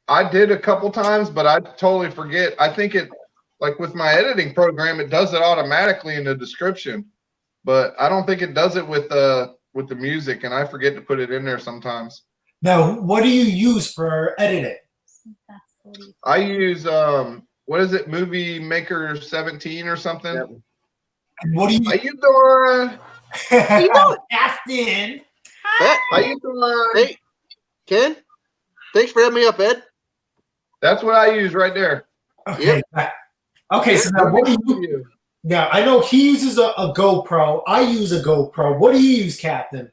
I did a couple times, but I totally forget. I think it, like with my editing program, it does it automatically in the description, but I don't think it does it with the music, and I forget to put it in there sometimes. Now, what do you use for editing? I use what is it, Movie Maker 17 or something? Yep. What do you? How you doing? You know, Afton. How you doing? Hey, Ken. Thanks for having me up, Ed. That's what I use right there. Okay. Yep. Okay. So now, what do you? Now I know he uses a GoPro. I use a GoPro. What do you use, Captain?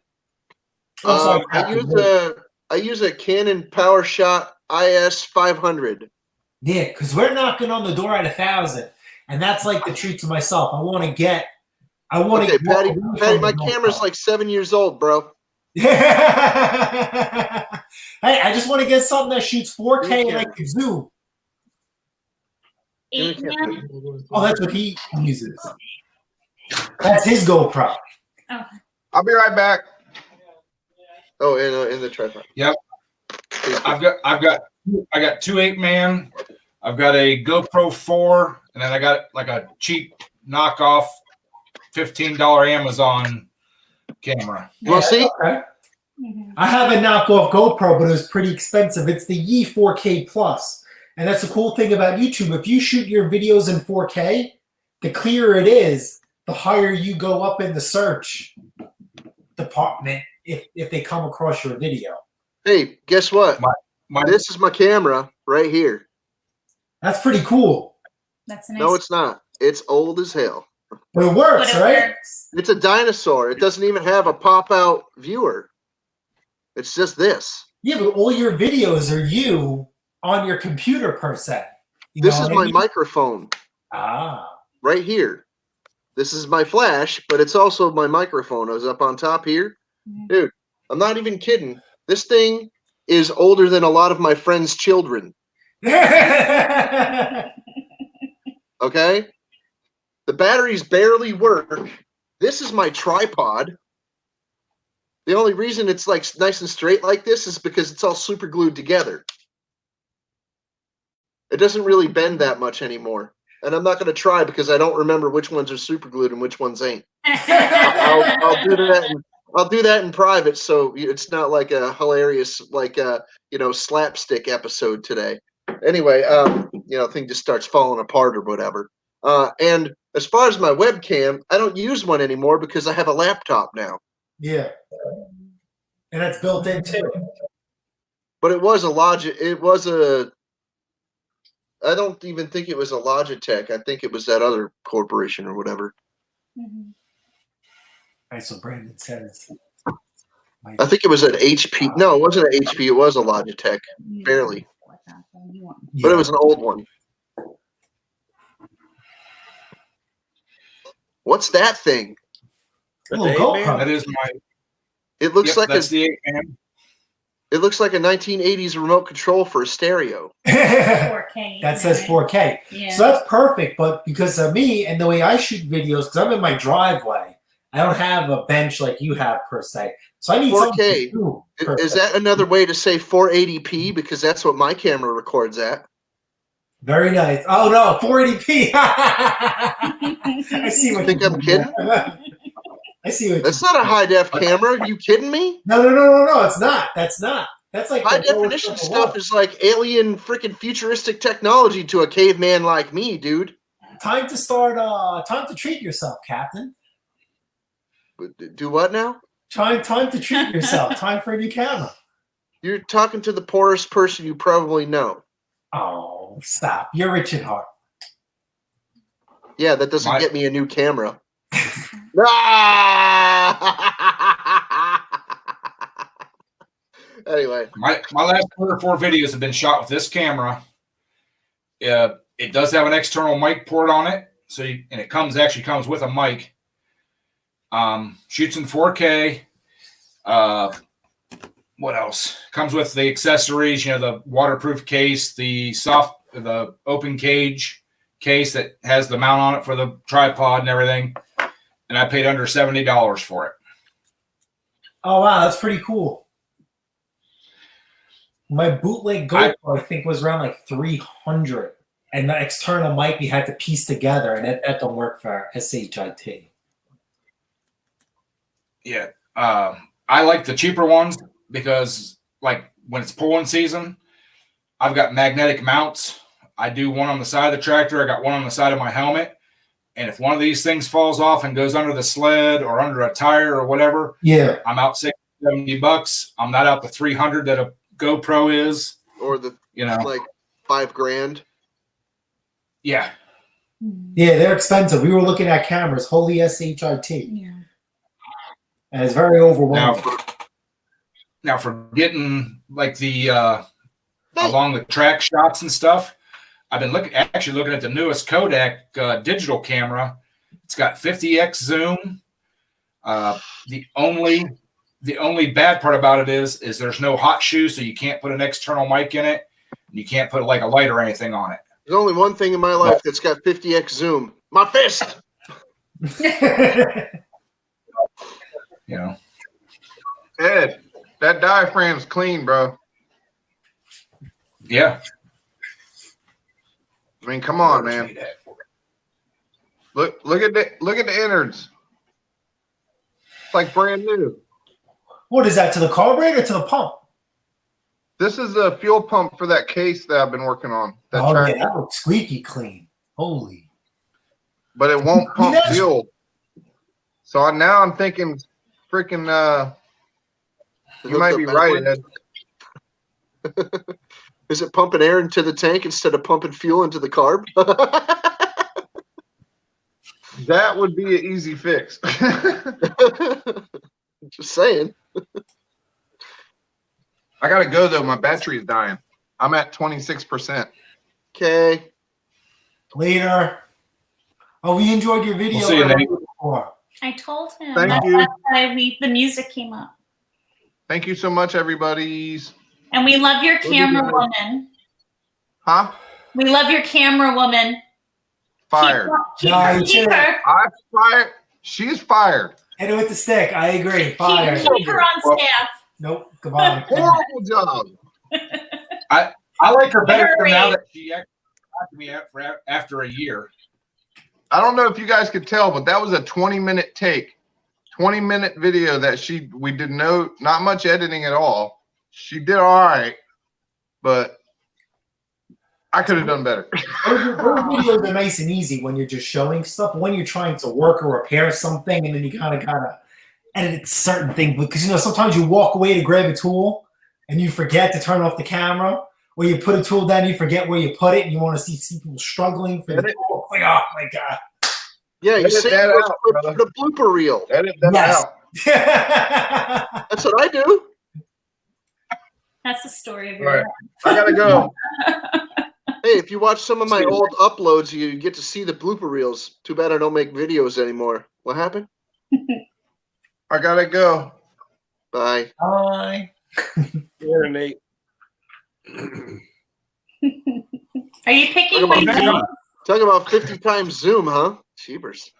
Captain. I use a Canon PowerShot IS 500. Yeah, because we're knocking on the door at 1,000, and that's like the treat to myself. I want to get. Okay, Patty, my camera's like 7 years old, bro. Hey, I just want to get something that shoots 4K and I can zoom. 8-man? Oh, that's what he uses. That's his GoPro. Oh. I'll be right back. Oh, in the tripod. Yep. I got 2 8-man. I've got a GoPro 4, and then I got like a cheap knockoff $15 Amazon camera. Well, see, okay. I have a knockoff GoPro, but it was pretty expensive. It's the Yi 4K Plus, and that's the cool thing about YouTube. If you shoot your videos in 4K, the clearer it is, the higher you go up in the search department if they come across your video. Hey, guess what? This is my camera right here. That's pretty cool. That's nice. No, it's not. It's old as hell. But it works, right? Works. It's a dinosaur. It doesn't even have a pop-out viewer. It's just this. Yeah, but all your videos are you on your computer per se. This is my microphone. Ah. Right here. This is my flash, but it's also my microphone. I was up on top here. Dude, I'm not even kidding. This thing is older than a lot of my friends' children. Okay? The batteries barely work. This is my tripod. The only reason it's like nice and straight like this is because it's all super glued together. It doesn't really bend that much anymore. And I'm not going to try because I don't remember which ones are super glued and which ones ain't. I'll do that. I'll do that in private, so it's not like a hilarious, like slapstick episode today. Anyway, thing just starts falling apart or whatever. And as far as my webcam, I don't use one anymore because I have a laptop now. Yeah. And that's built in too. But it was a Logitech. I don't even think it was a Logitech. I think it was that other corporation or whatever. Mhm. All right, so Brandon says. I think it was an HP. No, it wasn't an HP. It was a Logitech. Barely. But it was an old one. What's that thing? A little Hey, GoPro. That is my. It looks Yep, like that's the 8-man. it looks like a 1980s remote control for a stereo. 4K. That says 4K. Yeah. So that's perfect, but because of me and the way I shoot videos, because I'm in my driveway, I don't have a bench like you have per se. So I need 4K. something to do per Is se. that another way to say 480p? Because that's what my camera records at. Very nice. Oh no, 480p. I see what You think you're I'm doing. kidding? I see what That's you're not a high def camera. Are you kidding me? No, it's not. That's not. That's like High the lowest definition of the stuff low. is like alien freaking futuristic technology to a caveman like me, dude. Time to treat yourself, Captain. Do what now? Time to treat yourself. Time for a new camera. You're talking to the poorest person you probably know. Oh, stop. You're rich at heart. Yeah, that doesn't My- get me a new camera. Ah! Anyway, My last 3 or 4 videos have been shot with this camera. It does have an external mic port on it, and it actually comes with a mic. Shoots in 4K. What else? Comes with the accessories, the waterproof case, the open cage case that has the mount on it for the tripod and everything. And I paid under $70 for it. Oh wow, that's pretty cool. My bootleg GoPro, I think, was around like 300, and the external mic we had to piece together, and that don't work for SHIT. Yeah. I like the cheaper ones because, like, when it's pulling season, I've got magnetic mounts. I do one on the side of the tractor. I got one on the side of my helmet. And if one of these things falls off and goes under the sled or under a tire or whatever, Yeah. I'm out $60-$70. I'm not out the $300 that a GoPro is. or the like $5,000. Yeah. Yeah, they're expensive. We were looking at cameras, holy SHIT, Yeah. and it's very overwhelming. Now for getting like the along the track shots and stuff, I've been looking at the newest Kodak digital camera. It's got 50x zoom. The only bad part about it is there's no hot shoe, so you can't put an external mic in it. And you can't put like a light or anything on it. There's only one thing in my life that's got 50x zoom. My fist. Ed, that diaphragm's clean, bro. Yeah. I mean, come on, man. Look at the innards. It's like brand new. What is that, to the carburetor or to the pump? This is a fuel pump for that case that I've been working on. That Oh, track, yeah, that looks squeaky clean. Holy. but it won't pump Yes. fuel. So now I'm thinking, freaking, you might be right, Ed. Is it pumping air into the tank instead of pumping fuel into the carb? That would be an easy fix. Just saying. I gotta go though. My battery's dying. I'm at 26%. Okay. Later. Oh, we enjoyed your video. We'll see you, Nate. before. I told him. Thank That's you. why the music came up. Thank you so much, everybody's. And we love your What are you camera doing? woman. Huh? We love your camera woman. Fired. Keep No, her. you Keep shouldn't. her. I fired. She's fired. Hit it with the stick. I agree. Fire. Keep her on staff. Nope. Goodbye. Horrible job. I like her better Hurry. now that she actually talked to me after a year. I don't know if you guys could tell, but that was a 20-minute take. 20-minute video that we did not much editing at all. She did all right, but I could have done better. Those videos are nice and easy when you're just showing stuff. When you're trying to work or repair something, and then you kind of gotta edit certain things because sometimes you walk away to grab a tool and you forget to turn off the camera, or you put a tool down, and you forget where you put it, and you want to see people struggling for the tool. Like, oh my god! Yeah, you Edit say that out, for brother. the blooper reel. Edit that Yes. out. That's what I do. That's the story of your Right. life. I gotta go. Hey, if you watch some of my old uploads, you get to see the blooper reels. Too bad I don't make videos anymore. What happened? I gotta go. Bye. Bye. Here, Nate. Are you picking Talk my about, name? talk about 50 times Zoom, huh? Cheapers.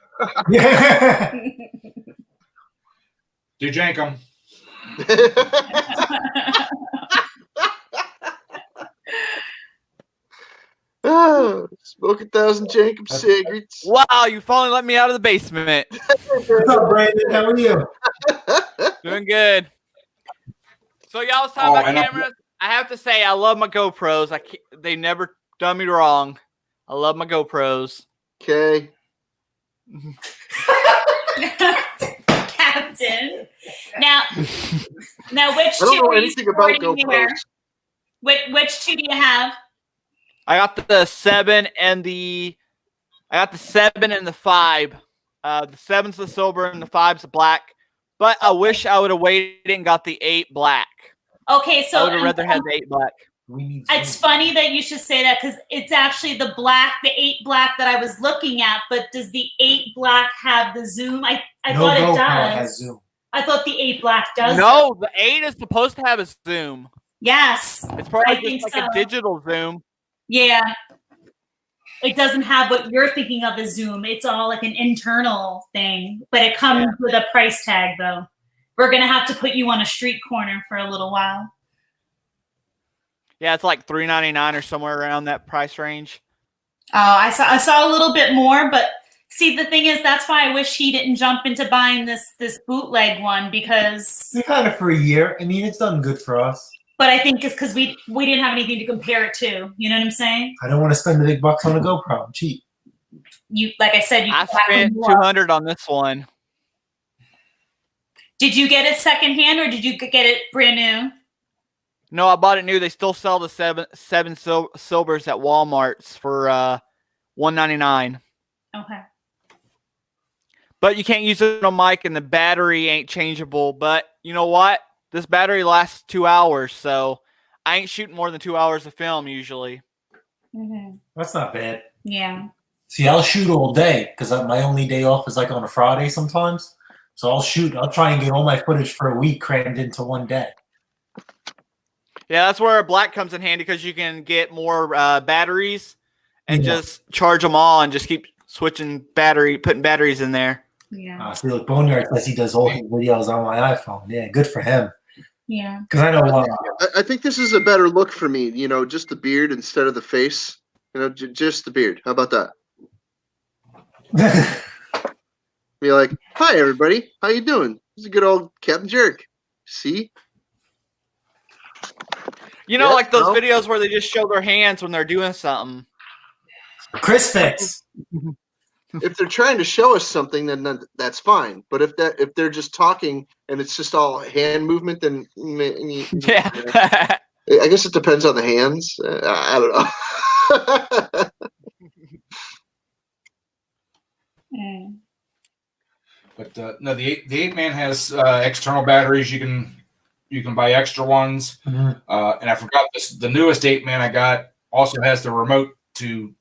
Do Jankum. Smoke 1,000 Jacob cigarettes. Wow, you finally let me out of the basement. What's up, Brandon? How are you? Doing good. So y'all was talking Oh, about and cameras. I have to say, I love my GoPros. They never done me wrong. I love my GoPros. Okay. Captain. Now which I two don't know are you anything about supporting here? GoPros. Which two do you have? I got the 7 and the 5. The 7's the silver and the 5's the black. But I wish I would have waited and got the 8 black. Okay, I so would have rather had the 8 black. We need it's funny that you should say that because it's actually the 8 black that I was looking at. But does the 8 black have the zoom? I no thought it GoPro does. has Zoom. I thought the 8 black does. No, the 8 is supposed to have a zoom. Yes. It's probably I just think like so. a digital zoom. Yeah. It doesn't have what you're thinking of as Zoom. It's all like an internal thing, but it comes with a price tag though. We're going to have to put you on a street corner for a little while. Yeah, it's like $3.99 or somewhere around that price range. Oh, I saw a little bit more, but see, the thing is, that's why I wish he didn't jump into buying this bootleg one because. We've had it for a year. I mean, it's done good for us. But I think it's because we didn't have anything to compare it to. You know what I'm saying? I don't want to spend the big bucks on a GoPro. I'm cheap. You, like I said, you. I spent $200 on this one. Did you get it secondhand or did you get it brand new? No, I bought it new. They still sell the seven silvers at Walmart's for $199. Okay. But you can't use it on mic, and the battery ain't changeable. But you know what? This battery lasts 2 hours, so I ain't shooting more than 2 hours of film usually. Mm-hmm. That's not bad. Yeah. See, I'll shoot all day because my only day off is like on a Friday sometimes. So I'll shoot. I'll try and get all my footage for a week crammed into one day. Yeah, that's where black comes in handy because you can get more batteries and just charge them all and just keep putting batteries in there. Yeah. See, look, Boneyard says he does all his videos on my iPhone. Yeah, good for him. Yeah. Because I know I think this is a better look for me. Just the beard instead of the face. Just the beard. How about that? Be like, hi everybody, how you doing? This is a good old Captain Jerk. See? Like those videos where they just show their hands when they're doing something. Crispix. If they're trying to show us something, then that's fine. But if they're just talking and it's just all hand movement, then Yeah. I guess it depends on the hands. I don't know. But no, the 8-man has external batteries. You can buy extra ones. Mhm. And I forgot this. The newest 8-man I got also has the remote to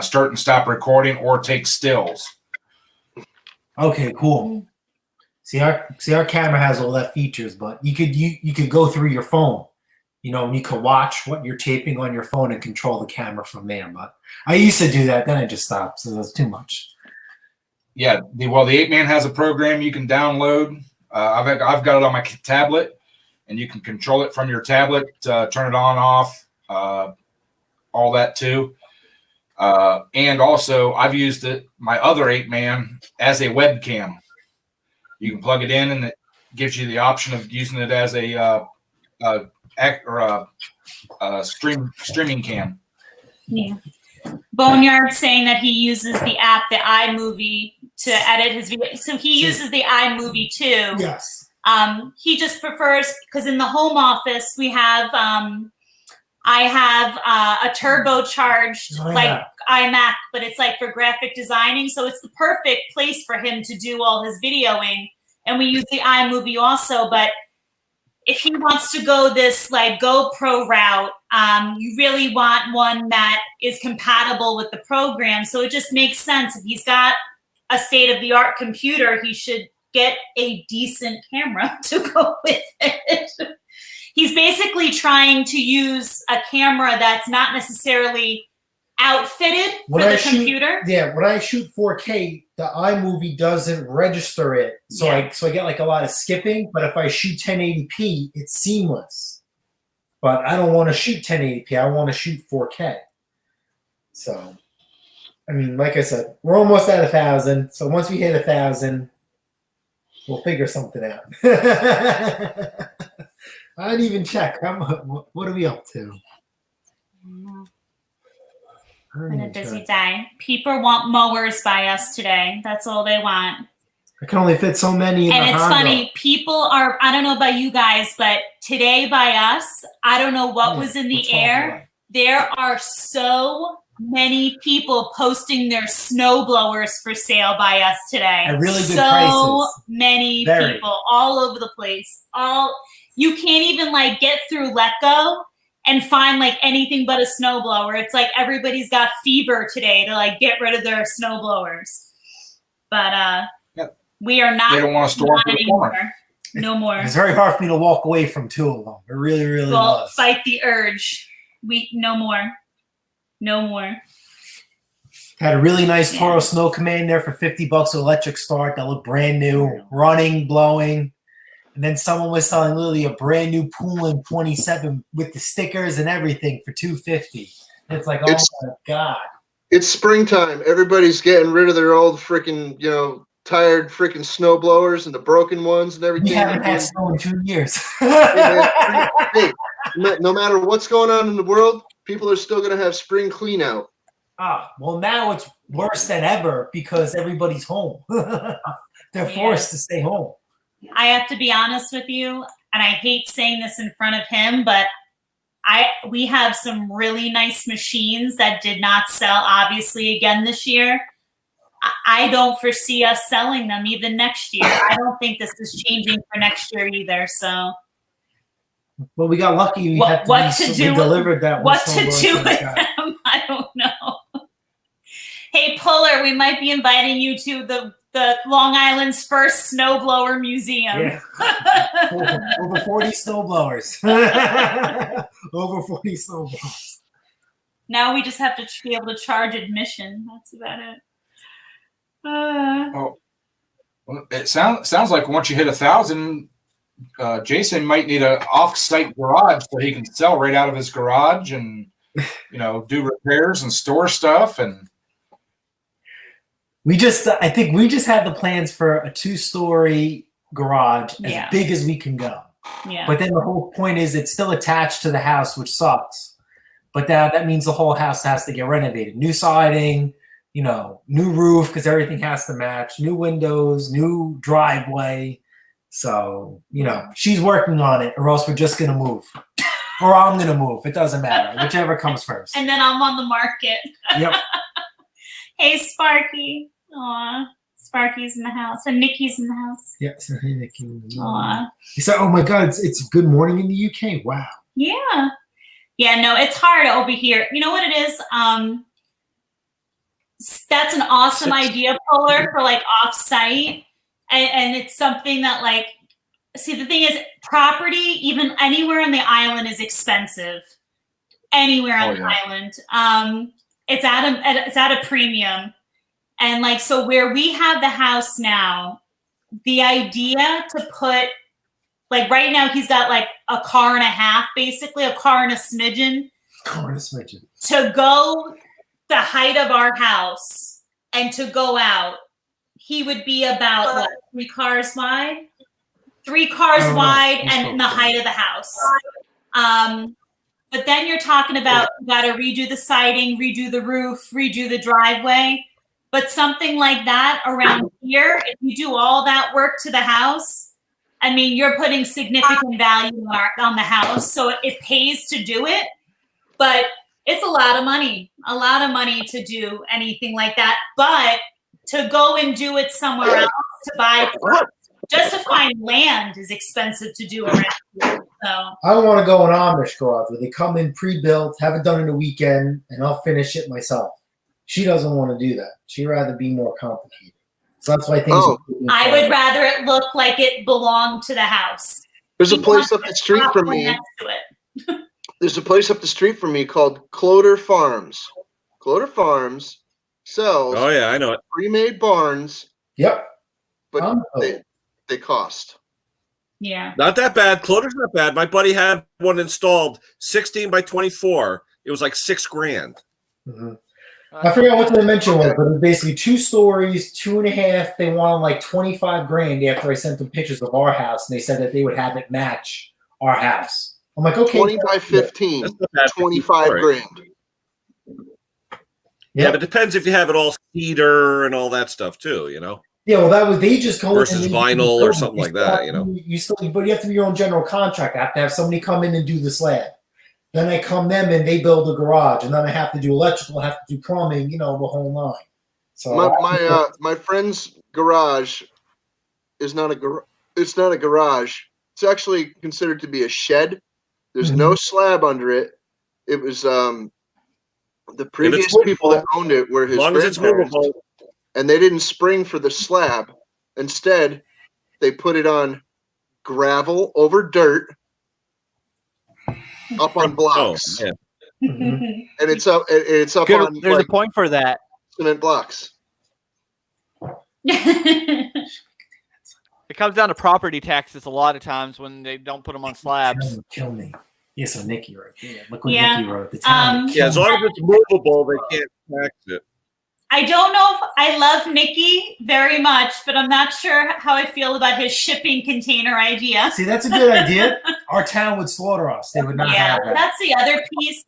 start and stop recording or take stills. Okay, cool. See, our camera has all that features, but you could go through your phone, and you could watch what you're taping on your phone and control the camera from there. But I used to do that, then I just stopped, so that's too much. Yeah, the 8-man has a program you can download. I've got it on my tablet, and you can control it from your tablet, turn it on, off, all that too. And also, I've used my other 8-man as a webcam. You can plug it in, and it gives you the option of using it as a streaming cam. Yeah. Boneyard saying that he uses the app, the iMovie, to edit his video. So he uses the iMovie too. Yes. He just prefers, because in the home office we have I have a turbocharged iMac, but it's like for graphic designing, so it's the perfect place for him to do all his videoing. And we use the iMovie also, but if he wants to go this like GoPro route, you really want one that is compatible with the program. So it just makes sense. If he's got a state-of-the-art computer, he should get a decent camera to go with it. He's basically trying to use a camera that's not necessarily outfitted for the computer. When I shoot 4K, the iMovie doesn't register it, so I get like a lot of skipping. But if I shoot 1080p, it's seamless. But I don't want to shoot 1080p. I want to shoot 4K. So, I mean, like I said, we're almost at 1,000. So once we hit 1,000, we'll figure something out. I didn't even check. What are we up to? Been a busy day. People want mowers by us today. That's all they want. I can only fit so many in and the it's Honda. funny, people are, I don't know about you guys, but today by us, I don't know what was in the air. There are so many people posting their snow blowers for sale by us today. At really good so prices. many people all over the place. You can't even like get through Letgo and find like anything but a snowblower. It's like everybody's got fever today to like get rid of their snowblowers. But we are not. They don't want to store them anymore. No more. It's very hard for me to walk away from two of them. It really, really was. Fight the urge. No more. No more. Had a really nice Toro Snow Command there for $50 electric start that looked brand new, running, blowing. And then someone was selling literally a brand new Poulan 27 with the stickers and everything for $250. It's like, oh my God. It's springtime. Everybody's getting rid of their old freaking, tired freaking snow blowers and the broken ones and everything. We haven't had snow in 2 years. Hey, no matter what's going on in the world, people are still going to have spring clean out. Well, now it's worse than ever because everybody's home. They're forced to stay home. I have to be honest with you, and I hate saying this in front of him, but we have some really nice machines that did not sell, obviously, again this year. I don't foresee us selling them even next year. I don't think this is changing for next year either. So, well, we got lucky. We delivered that. What to do with them? I don't know. Hey, Puller, we might be inviting you to the Long Island's first snowblower museum. Yeah. Over 40 snowblowers. Over 40 snowblowers. Now we just have to be able to charge admission. That's about it. Well, it sounds like once you hit 1,000, Jason might need an off-site garage so he can sell right out of his garage and do repairs and store stuff. And I think we just have the plans for a 2-story garage as big as we can go. Yeah. But then the whole point is it's still attached to the house, which sucks. But that means the whole house has to get renovated. New siding, new roof because everything has to match, new windows, new driveway. So, she's working on it or else we're just going to move. Or I'm going to move. It doesn't matter. Whichever comes first. And then I'm on the market. Yep. Hey, Sparky. Aw, Sparky's in the house. And Nikki's in the house. Yes. Hey, Nikki. Aw. He said, oh my God, it's good morning in the UK. Wow. Yeah. Yeah, no, it's hard over here. You know what it is? That's an awesome idea, Polar, for like off-site. And it's something that see, the thing is property, even anywhere on the island is expensive. Anywhere on the island. It's at a premium. And so where we have the house now, the idea to put, right now he's got a car and a half, basically a car and a smidgen. To go the height of our house and to go out, he would be about 3 cars wide. 3 cars Oh, wide that's and so in the cool. height of the house. But then you're talking about you got to redo the siding, redo the roof, redo the driveway. But something like that around here, if you do all that work to the house, I mean, you're putting significant value on the house, so it pays to do it. But it's a lot of money to do anything like that. But to go and do it somewhere else, to buy, just to find land is expensive to do around here. So I want to go an Amish garage where they come in pre-built, have it done in a weekend, and I'll finish it myself. She doesn't want to do that. She'd rather be more complicated. So that's why things. Oh. I would rather it look like it belonged to the house. There's a You place want up the street from one me. next to it. There's a place up the street from me called Cloder Farms. Cloder Farms sells Oh yeah, I know it. pre-made barns, Yep. but they cost. Yeah. Not that bad. Cloder's not bad. My buddy had one installed, 16 by 24. It was like $6,000. Mhm. I forgot what the dimension was, but it was basically 2 stories, 2.5. They wanted like 25 grand after I sent them pictures of our house, and they said that they would have it match our house. I'm like, okay. 20 by 15, That's not bad for 25 story. grand. Yeah, Yep. but it depends if you have it all cedar and all that stuff too, you know. Yeah, well, that was they just go Versus and they- vinyl or something like that, you know. You still, but you have to be your own general contractor. I have to have somebody come in and do the slab. Then I come them and they build a garage, and then I have to do electrical, I have to do plumbing, the whole nine. So My friend's garage is not a garage. It's not a garage. It's actually considered to be a shed. There's no slab under it. It was the previous people that owned it were his As long as it's grandparents, movable. and they didn't spring for the slab. Instead, they put it on gravel over dirt, up on Oh, blocks, yeah. Mhm. and it's up. It's up Good, on there's like a point for that. cement blocks. It comes down to property taxes a lot of times when they don't put them on slabs. Kill me. Yeah, so Nikki right there. Look what Yeah. Nikki wrote. The town. Yeah, as long as it's movable, they can't tax it. I don't know if I love Nikki very much, but I'm not sure how I feel about his shipping container idea. See, that's a good idea. Our town would slaughter us. They would not Yeah, have that. that's the other piece.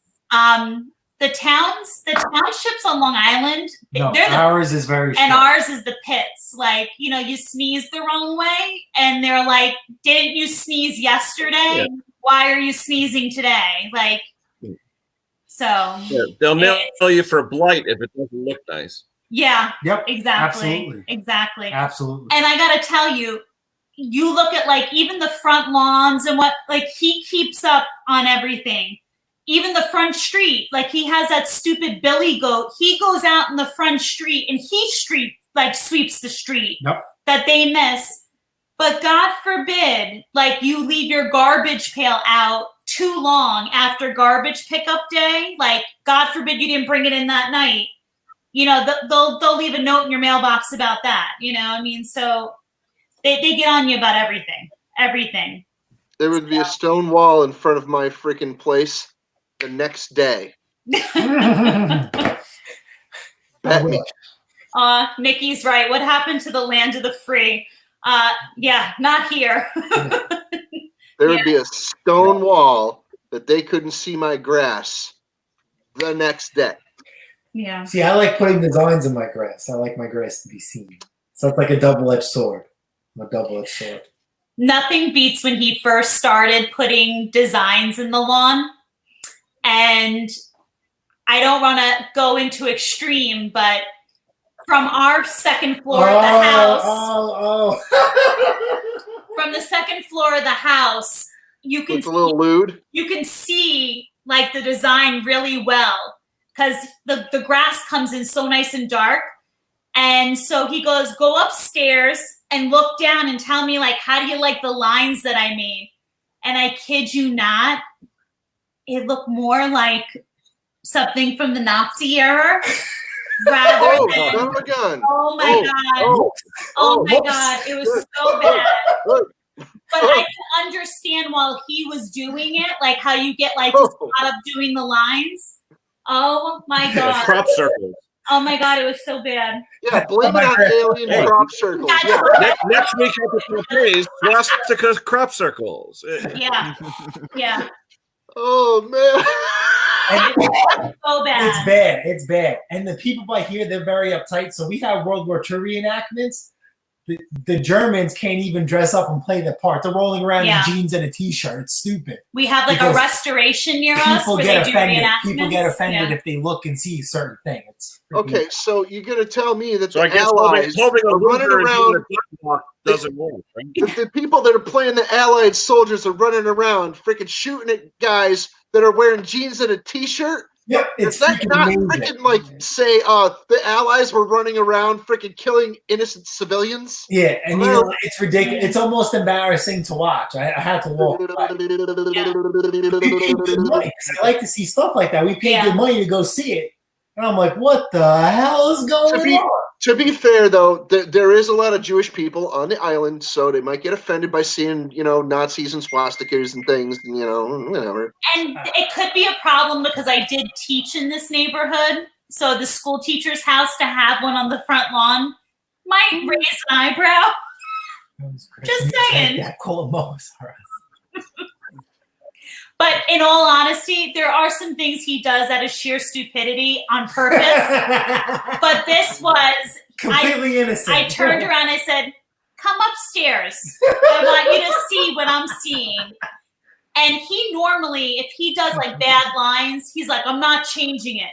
The townships on Long Island, No, they're the ours is very and strict. ours is the pits. Like, you sneeze the wrong way, and they're like, "Didn't you sneeze yesterday? Yeah. Why are you sneezing today?" Like, so Yeah, they'll nail It's- you for blight if it doesn't look nice. yeah, Yep. exactly, Absolutely. exactly. Absolutely. And I gotta tell you, you look at like even the front lawns and what like he keeps up on everything. Even the front street, like he has that stupid billy goat. He goes out in the front street and he sweeps the street Yep. that they miss. But God forbid, like you leave your garbage pail out too long after garbage pickup day. Like God forbid you didn't bring it in that night. They'll leave a note in your mailbox about that. So they get on you about everything. There would be a stone wall in front of my freaking place the next day. Bet me. Nikki's right. What happened to the land of the free? Yeah, not here. There would be a stone wall that they couldn't see my grass the next day. Yeah. See, I like putting designs in my grass. I like my grass to be seen. So it's like a double-edged sword. A double-edged sword. Nothing beats when he first started putting designs in the lawn. And I don't want to go into extreme, but from our second floor of the house, from the second floor of the house, you can It's a little lewd. you can see like the design really well because the grass comes in so nice and dark. And so he goes, go upstairs and look down and tell me like, how do you like the lines that I made? And I kid you not, it looked more like something from the Nazi era rather Oh, than, son of a gun. oh my God. Oh my God. It was so bad. But I can understand while he was doing it, like how you get like just caught up doing the lines. Oh my God. Crop circles. Oh my god, it was so bad. Yeah, blame it on alien Hey. crop circles. That's Yeah. correct. Next week at the plays, swastika crop circles. Yeah, yeah, Oh man. And so bad. it's bad. It's bad. And the people by here, they're very uptight. So we have World War II reenactments. The Germans can't even dress up and play their part. They're rolling around Yeah. in jeans and a t-shirt. It's stupid. We have like Because a restoration near us People where get they do offended. reenactments. People get offended Yeah. if they look and see a certain thing. It's freaking- Okay, so you're gonna tell me that So I the guess Allies holding a are running Luger and around, doing a duck walk doesn't work. Right? that the people that are playing the Allied soldiers are running around, freaking shooting at guys that are wearing jeans and a t-shirt. Yep, it's Does that freaking not amazing. freaking like say the Allies were running around freaking killing innocent civilians? Yeah, and you know it's ridiculous. It's almost embarrassing to watch. I had to walk. By. We paid good money 'cause I like to see stuff like that. We paid Yeah. good money to go see it, and I'm like, what the hell is going be- on? To be fair, though, there is a lot of Jewish people on the island, so they might get offended by seeing, Nazis and swastikas and things, and whatever. And it could be a problem because I did teach in this neighborhood. So the school teacher's house to have one on the front lawn might raise an eyebrow. That was crazy. Just saying. Yeah, call Mo's. But in all honesty, there are some things he does out of sheer stupidity on purpose. But this was, Completely innocent. I turned around and I said, come upstairs. I want you to see what I'm seeing. And he normally, if he does like bad lines, he's like, I'm not changing it.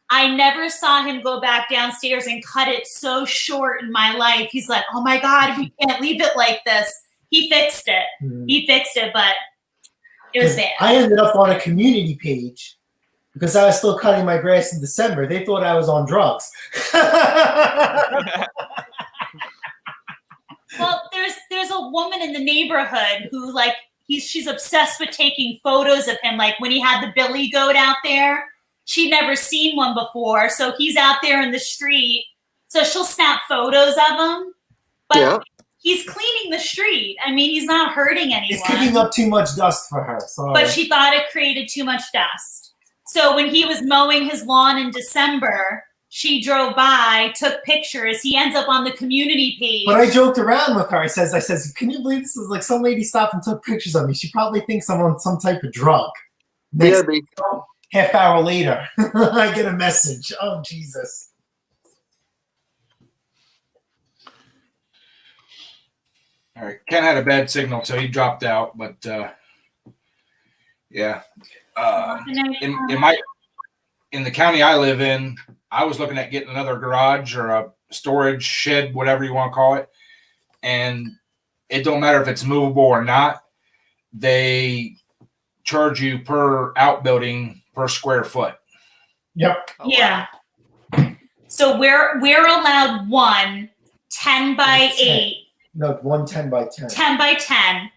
I never saw him go back downstairs and cut it so short in my life. He's like, oh my God, we can't leave it like this. He fixed it. He fixed it, but it was bad. I ended up on a community page because I was still cutting my grass in December. They thought I was on drugs. Well, there's a woman in the neighborhood who like she's obsessed with taking photos of him. Like when he had the billy goat out there, she'd never seen one before. So he's out there in the street. So she'll snap photos of him. But Yeah. he's cleaning the street. I mean, he's not hurting It's kicking anyone. up too much dust for her. Sorry. But she thought it created too much dust. So when he was mowing his lawn in December, she drove by, took pictures. He ends up on the community page. But I joked around with her. I says, can you believe this is like some lady stopped and took pictures of me? She probably thinks I'm on some type of drug. Next Maybe. half hour later, I get a message. Oh, Jesus. All right, Ken had a bad signal, so he dropped out. But yeah, in the county I live in, I was looking at getting another garage or a storage shed, whatever you want to call it, and it don't matter if it's movable or not. They charge you per outbuilding per square foot. Yep. Yeah. So we're allowed 10 by 8, No, 110 by 10. 10 by 10.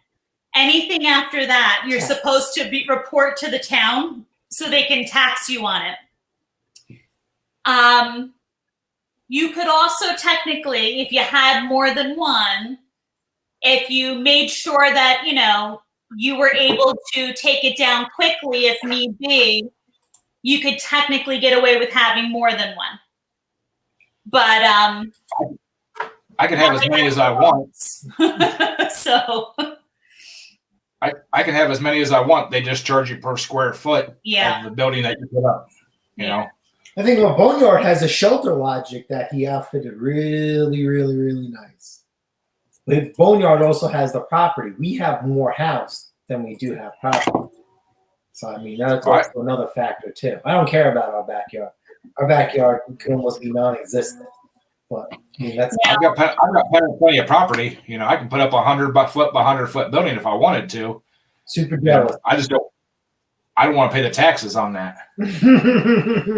Anything after that, you're Tax. supposed to report to the town so they can tax you on it. You could also technically, if you had more than one, if you made sure that, you were able to take it down quickly if need be, you could technically get away with having more than one. But I can have as many as I want. so I can have as many as I want. They just charge you per square foot yeah. of the building that you put up. You know, I think Boneyard has a shelter logic that he outfitted really, really, really nice. But Boneyard also has the property. We have more house than we do have property. So, I mean, that's also another factor, too. I don't care about our backyard. Our backyard could almost be non-existent. But, I mean, that's... I've got plenty of property. I can put up 100 foot by 100 foot building if I wanted to. Super jealous. I just don't. I don't want to pay the taxes on that.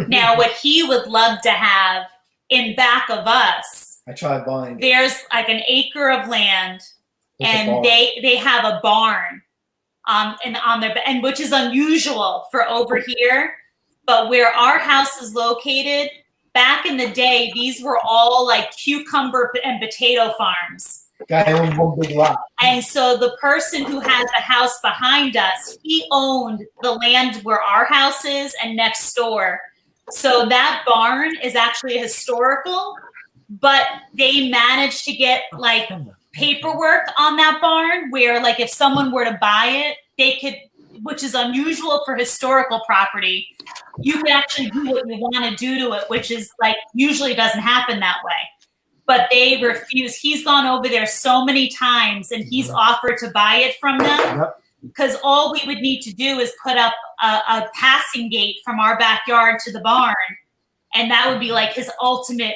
Now, what he would love to have in back of us, I tried buying it. there's like an acre of land, With a and barn. they have a barn, and on their and which is unusual for over here. But where our house is located, back in the day, these were all like cucumber and potato farms. Guy owned one big lot. And so the person who has the house behind us, he owned the land where our house is and next door So that barn is actually historical, but they managed to get like paperwork on that barn where like if someone were to buy it, they could, which is unusual for historical property. You can actually do what you want to do to it, which is like usually doesn't happen that way. But they refuse. He's gone over there so many times and he's offered to buy it from them. Because all we would need to do is put up a passing gate from our backyard to the barn. And that would be like his ultimate,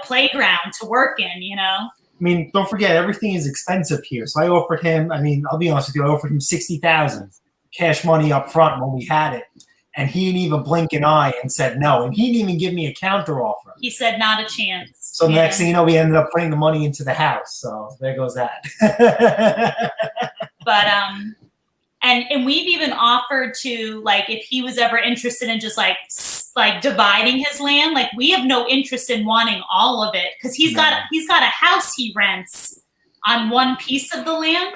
playground to work in, I mean, don't forget, everything is expensive here. So I offered him, I'll be honest with you, I offered him $60,000 cash money up front when we had it. And he didn't even blink an eye and said no. And he didn't even give me a counter offer. He said not a chance. So the next thing you know, we ended up putting the money into the house. So there goes that. But and we've even offered to, like, if he was ever interested in just like dividing his land, like we have no interest in wanting all of it because he's got a house he rents on one piece of the land.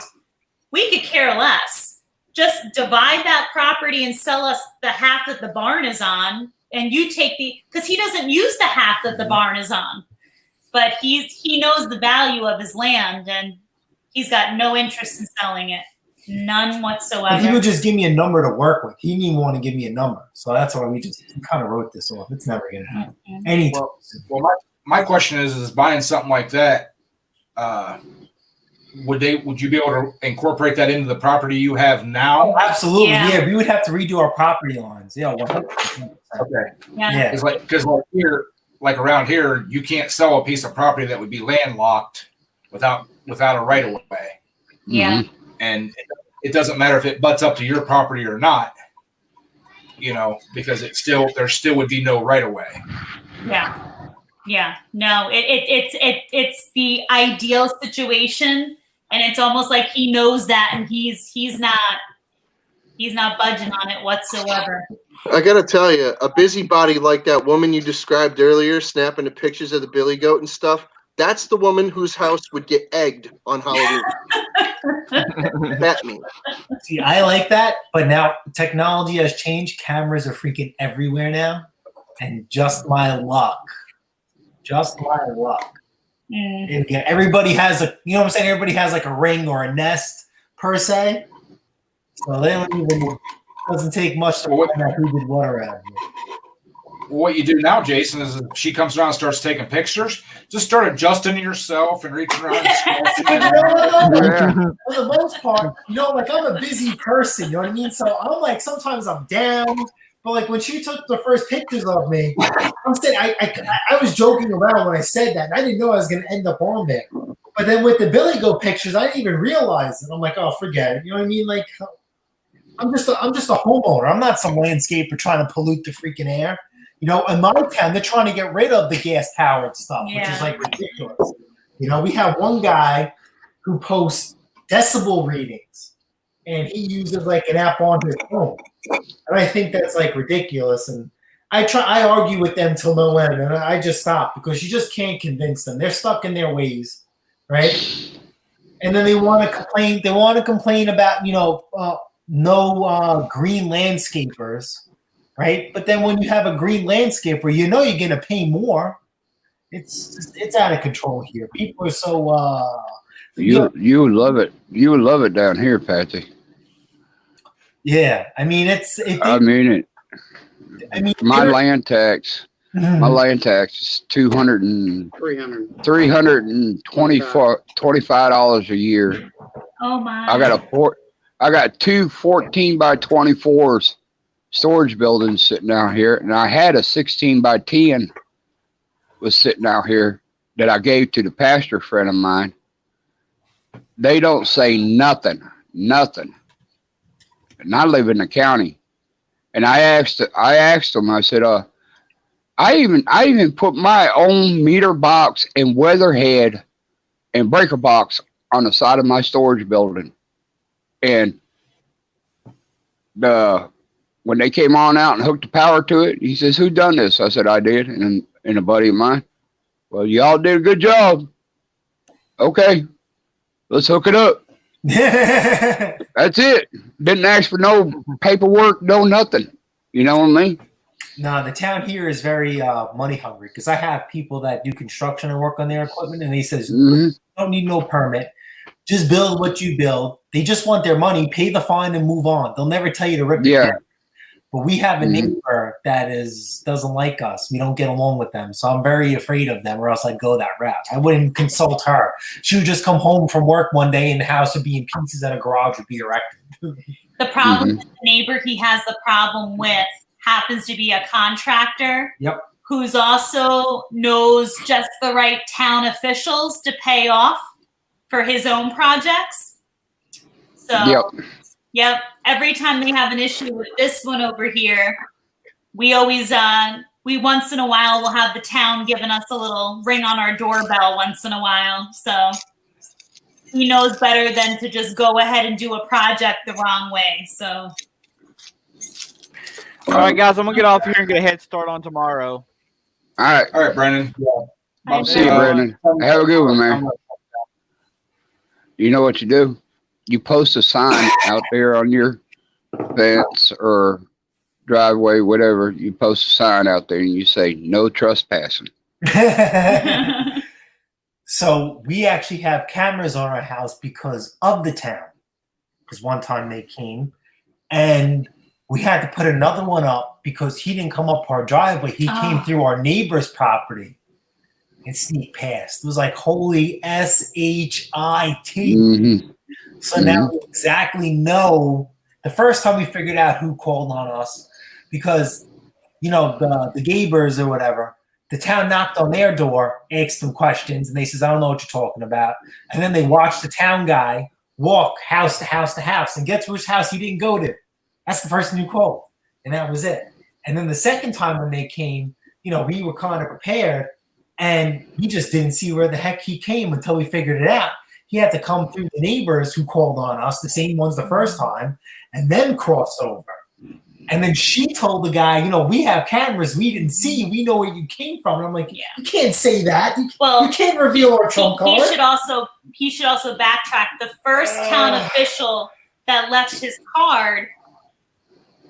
We could care less. Just divide that property and sell us the half that the barn is on, and you take because he doesn't use the half that the barn is on, but he knows the value of his land and he's got no interest in selling it. None whatsoever. And he would just give me a number to work with. He didn't even want to give me a number. So that's why we kind of wrote this off. It's never going to happen. Well, my question is buying something like that, would you be able to incorporate that into the property you have now? Absolutely. Yeah. We would have to redo our property lines. Yeah. 100%. Okay. Yeah. Because here, like around here, you can't sell a piece of property that would be landlocked without a right of way. Yeah. And it doesn't matter if it butts up to your property or not, because there still would be no right of way. Yeah. Yeah. No, it's the ideal situation, and it's almost like he knows that, and he's not budging on it whatsoever. I gotta tell you, a busybody like that woman you described earlier, snapping the pictures of the billy goat and stuff, that's the woman whose house would get egged on Halloween. Bet me. See, I like that, but now technology has changed. Cameras are freaking everywhere now, and just my luck. And again, everybody has everybody has like a ring or a nest per se. So they don't even, doesn't take much to find out who did what around here. What you do now, Jason, is if she comes around and starts taking pictures, just start adjusting yourself and reaching around and For the most part, like I'm a busy person, you know what I mean? So I'm like, sometimes I'm down, but like when she took the first pictures of me, I'm saying I was joking around when I said that, and I didn't know I was going to end up on there. But then with the Billy Goat pictures, I didn't even realize it. I'm like, oh, forget it. You know what I mean? Like, I'm just a homeowner. I'm not some landscaper trying to pollute the freaking air. In my town, they're trying to get rid of the gas-powered stuff, which is like ridiculous. We have one guy who posts decibel readings, and he uses like an app on his phone, and I think that's like ridiculous. And I argue with them till no end, and I just stop because you just can't convince them. They're stuck in their ways, right? And then they want to complain. They want to complain about no green landscapers. Right, but then when you have a green landscaper, you're going to pay more. It's out of control here. People are so. You love it. You would love it down here, Patsy. Yeah, I mean my land tax. My land tax is $325 a year. Oh my! I got two 14 by 24s. Storage buildings sitting out here, and I had a 16 by 10 was sitting out here that I gave to the pastor friend of mine. They don't say nothing. And I live in the county, and I asked them. I said, I even put my own meter box and weatherhead and breaker box on the side of my storage building, and when they came on out and hooked the power to it, he says, "Who done this?" I said, "I did," and a buddy of mine. Well, y'all did a good job. Okay, let's hook it up. That's it. Didn't ask for no paperwork, no nothing. You know what I mean? No, the town here is very money hungry because I have people that do construction and work on their equipment, and they says Mhm. don't need no permit. Just build what you build. They just want their money, pay the fine, and move on. They'll never tell you to rip it Yeah. down. But we have a Mhm. neighbor that doesn't like us. We don't get along with them, so I'm very afraid of them, or else I'd go that route. I wouldn't consult her. She would just come home from work one day, and the house would be in pieces, and a garage would be erected. The problem Mhm. with the neighbor he has the problem with happens to be a contractor. Yep. Who's also knows just the right town officials to pay off for his own projects. So Yep. Yep. Every time they have an issue with this one over here, we always we once in a while will have the town giving us a little ring on our doorbell once in a while. So he knows better than to just go ahead and do a project the wrong way. So All right, guys, I'm gonna get off here and get a head start on tomorrow. All right. All right, Brandon. I See you, know. Brandon. Have a good one, man. You know what you do? You post a sign out there on your fence or driveway, whatever. You post a sign out there and you say, no trespassing. So we actually have cameras on our house because of the town. Because one time they came, and we had to put another one up because he didn't come up our driveway. He came through our neighbor's property and sneak past. It was like holy SHIT. Mm-hmm. So now we exactly know. The first time we figured out who called on us, because you know the Gabers or whatever, the town knocked on their door, asked them questions, and they says, "I don't know what you're talking about." And then they watched the town guy walk house to house to house, and guess which house he didn't go to? That's the person who called, and that was it. And then the second time when they came, you know, we were kind of prepared, and we just didn't see where the heck he came until we figured it out. He had to come through the neighbors who called on us, the same ones the first time, and then cross over. And then she told the guy, you know, we have cameras we didn't see. We know where you came from. And I'm like, you can't say that. You can't reveal our trump card. He should also backtrack. The first town official that left his card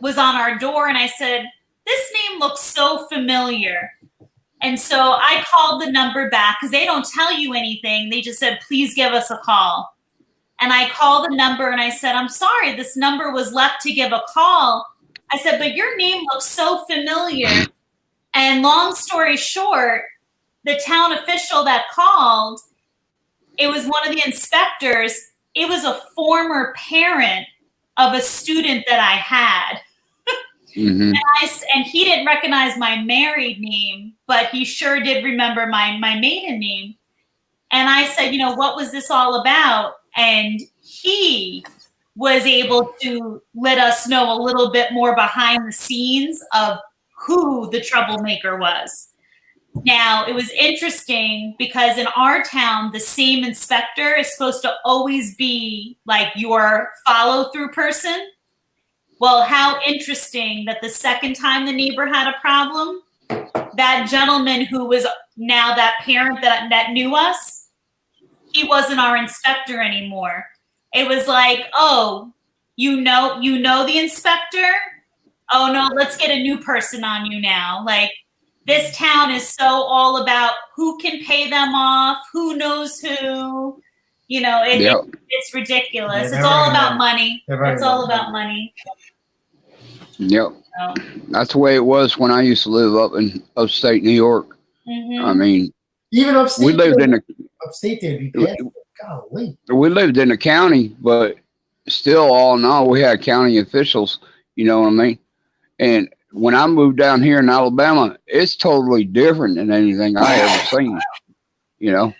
was on our door, and I said, this name looks so familiar. And so I called the number back because they don't tell you anything. They just said, please give us a call. And I called the number and I said, I'm sorry, this number was left to give a call. I said, but your name looks so familiar. And long story short, the town official that called, it was one of the inspectors. It was a former parent of a student that I had. Mm-hmm. And he didn't recognize my married name, but he sure did remember my maiden name. And I said, you know, what was this all about? And he was able to let us know a little bit more behind the scenes of who the troublemaker was. Now, it was interesting because in our town, the same inspector is supposed to always be like your follow-through person. Well, how interesting that the second time the neighbor had a problem, that gentleman who was now that parent that knew us, he wasn't our inspector anymore. It was like, oh, you know the inspector? Oh no, let's get a new person on you now. Like, this town is so all about who can pay them off, who knows who. You know, it's ridiculous. Yeah, it's all about money. It's all about money. Yep. So, That's the way it was when I used to live up in upstate New York. mhm. I mean, Even upstate, we lived in upstate there'd be bad. Golly. we lived in the county, but still, all in all, we had county officials. You know what I mean? And when I moved down here in Alabama, it's totally different than anything I ever seen. You know,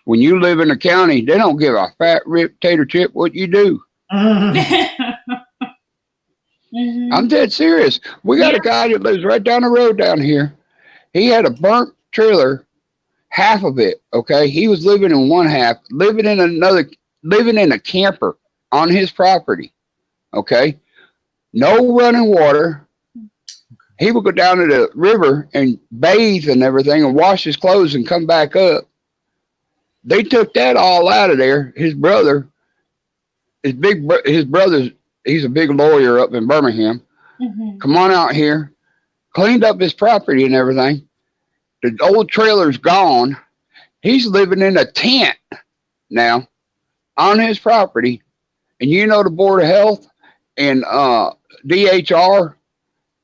when you live in the county, they don't give a fat rip tater chip what you do. Mhm. I'm dead serious. We got a guy that lives right down the road down here. He had a burnt trailer, half of it. Okay, he was living in one half, living in a camper on his property. Okay, no running water. He would go down to the river and bathe and everything and wash his clothes and come back up. They took that all out of there. His brother, he's a big lawyer up in Birmingham. Mhm. Come on out here, cleaned up his property and everything. The old trailer's gone. He's living in a tent now on his property. And you know the Board of Health and DHR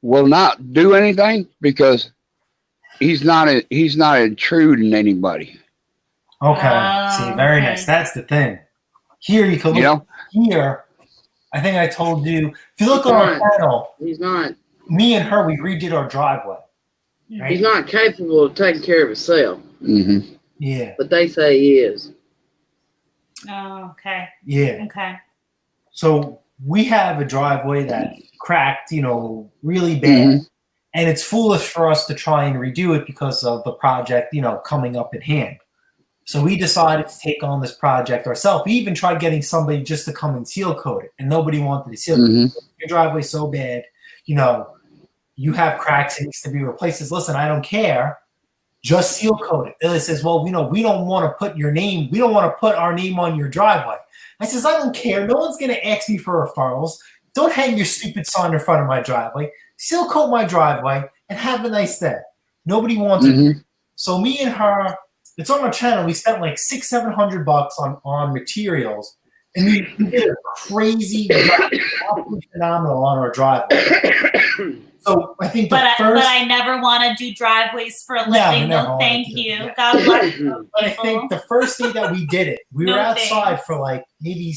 will not do anything because he's not intruding anybody. Okay. See, very okay. nice. That's the thing. Here you can look. You know? Here, I think I told you. If you look on our panel, He's not. me and her, we redid our driveway. Right? He's not capable of taking care of himself, Mm-hmm. Yeah. but they say he is. Oh, okay. Yeah. Okay. So we have a driveway that cracked, really bad. And it's foolish for us to try and redo it because of the project, coming up at hand. So we decided to take on this project ourselves. We even tried getting somebody just to come and seal coat it, and nobody wanted to seal coat it. Your driveway's so bad, you have cracks that needs to be replaced. Says, listen, I don't care. Just seal coat it. Billy says, well, we don't want to put your name. We don't want to put our name on your driveway. I says, I don't care. No one's going to ask me for referrals. Don't hang your stupid sign in front of my driveway. Seal coat my driveway and have a nice day. Nobody wants it. So me and her, it's on our channel. We spent like $600-700 on materials, and we did a crazy, absolutely phenomenal on our driveway. So I think But I never want to do driveways for a living. No, thank you. Yeah. God bless you. But I think the first day that we did it, we No were outside thanks. for like maybe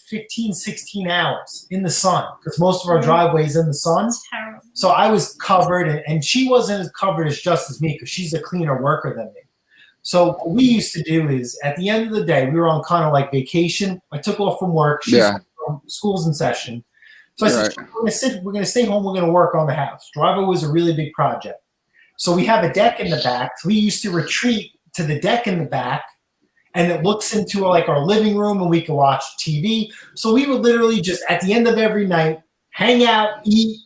15, 16 hours in the sun because most of our driveway is in the sun. Terrible. So I was covered, and she wasn't as covered as just as me because she's a cleaner worker than me. So what we used to do is at the end of the day, we were on kind of like vacation. I took off from work. School's in session. So I said, we're going to stay home. We're going to work on the house. Driveway was a really big project. So we have a deck in the back. So we used to retreat to the deck in the back, and it looks into like our living room, and we can watch TV. So we would literally just at the end of every night hang out, eat,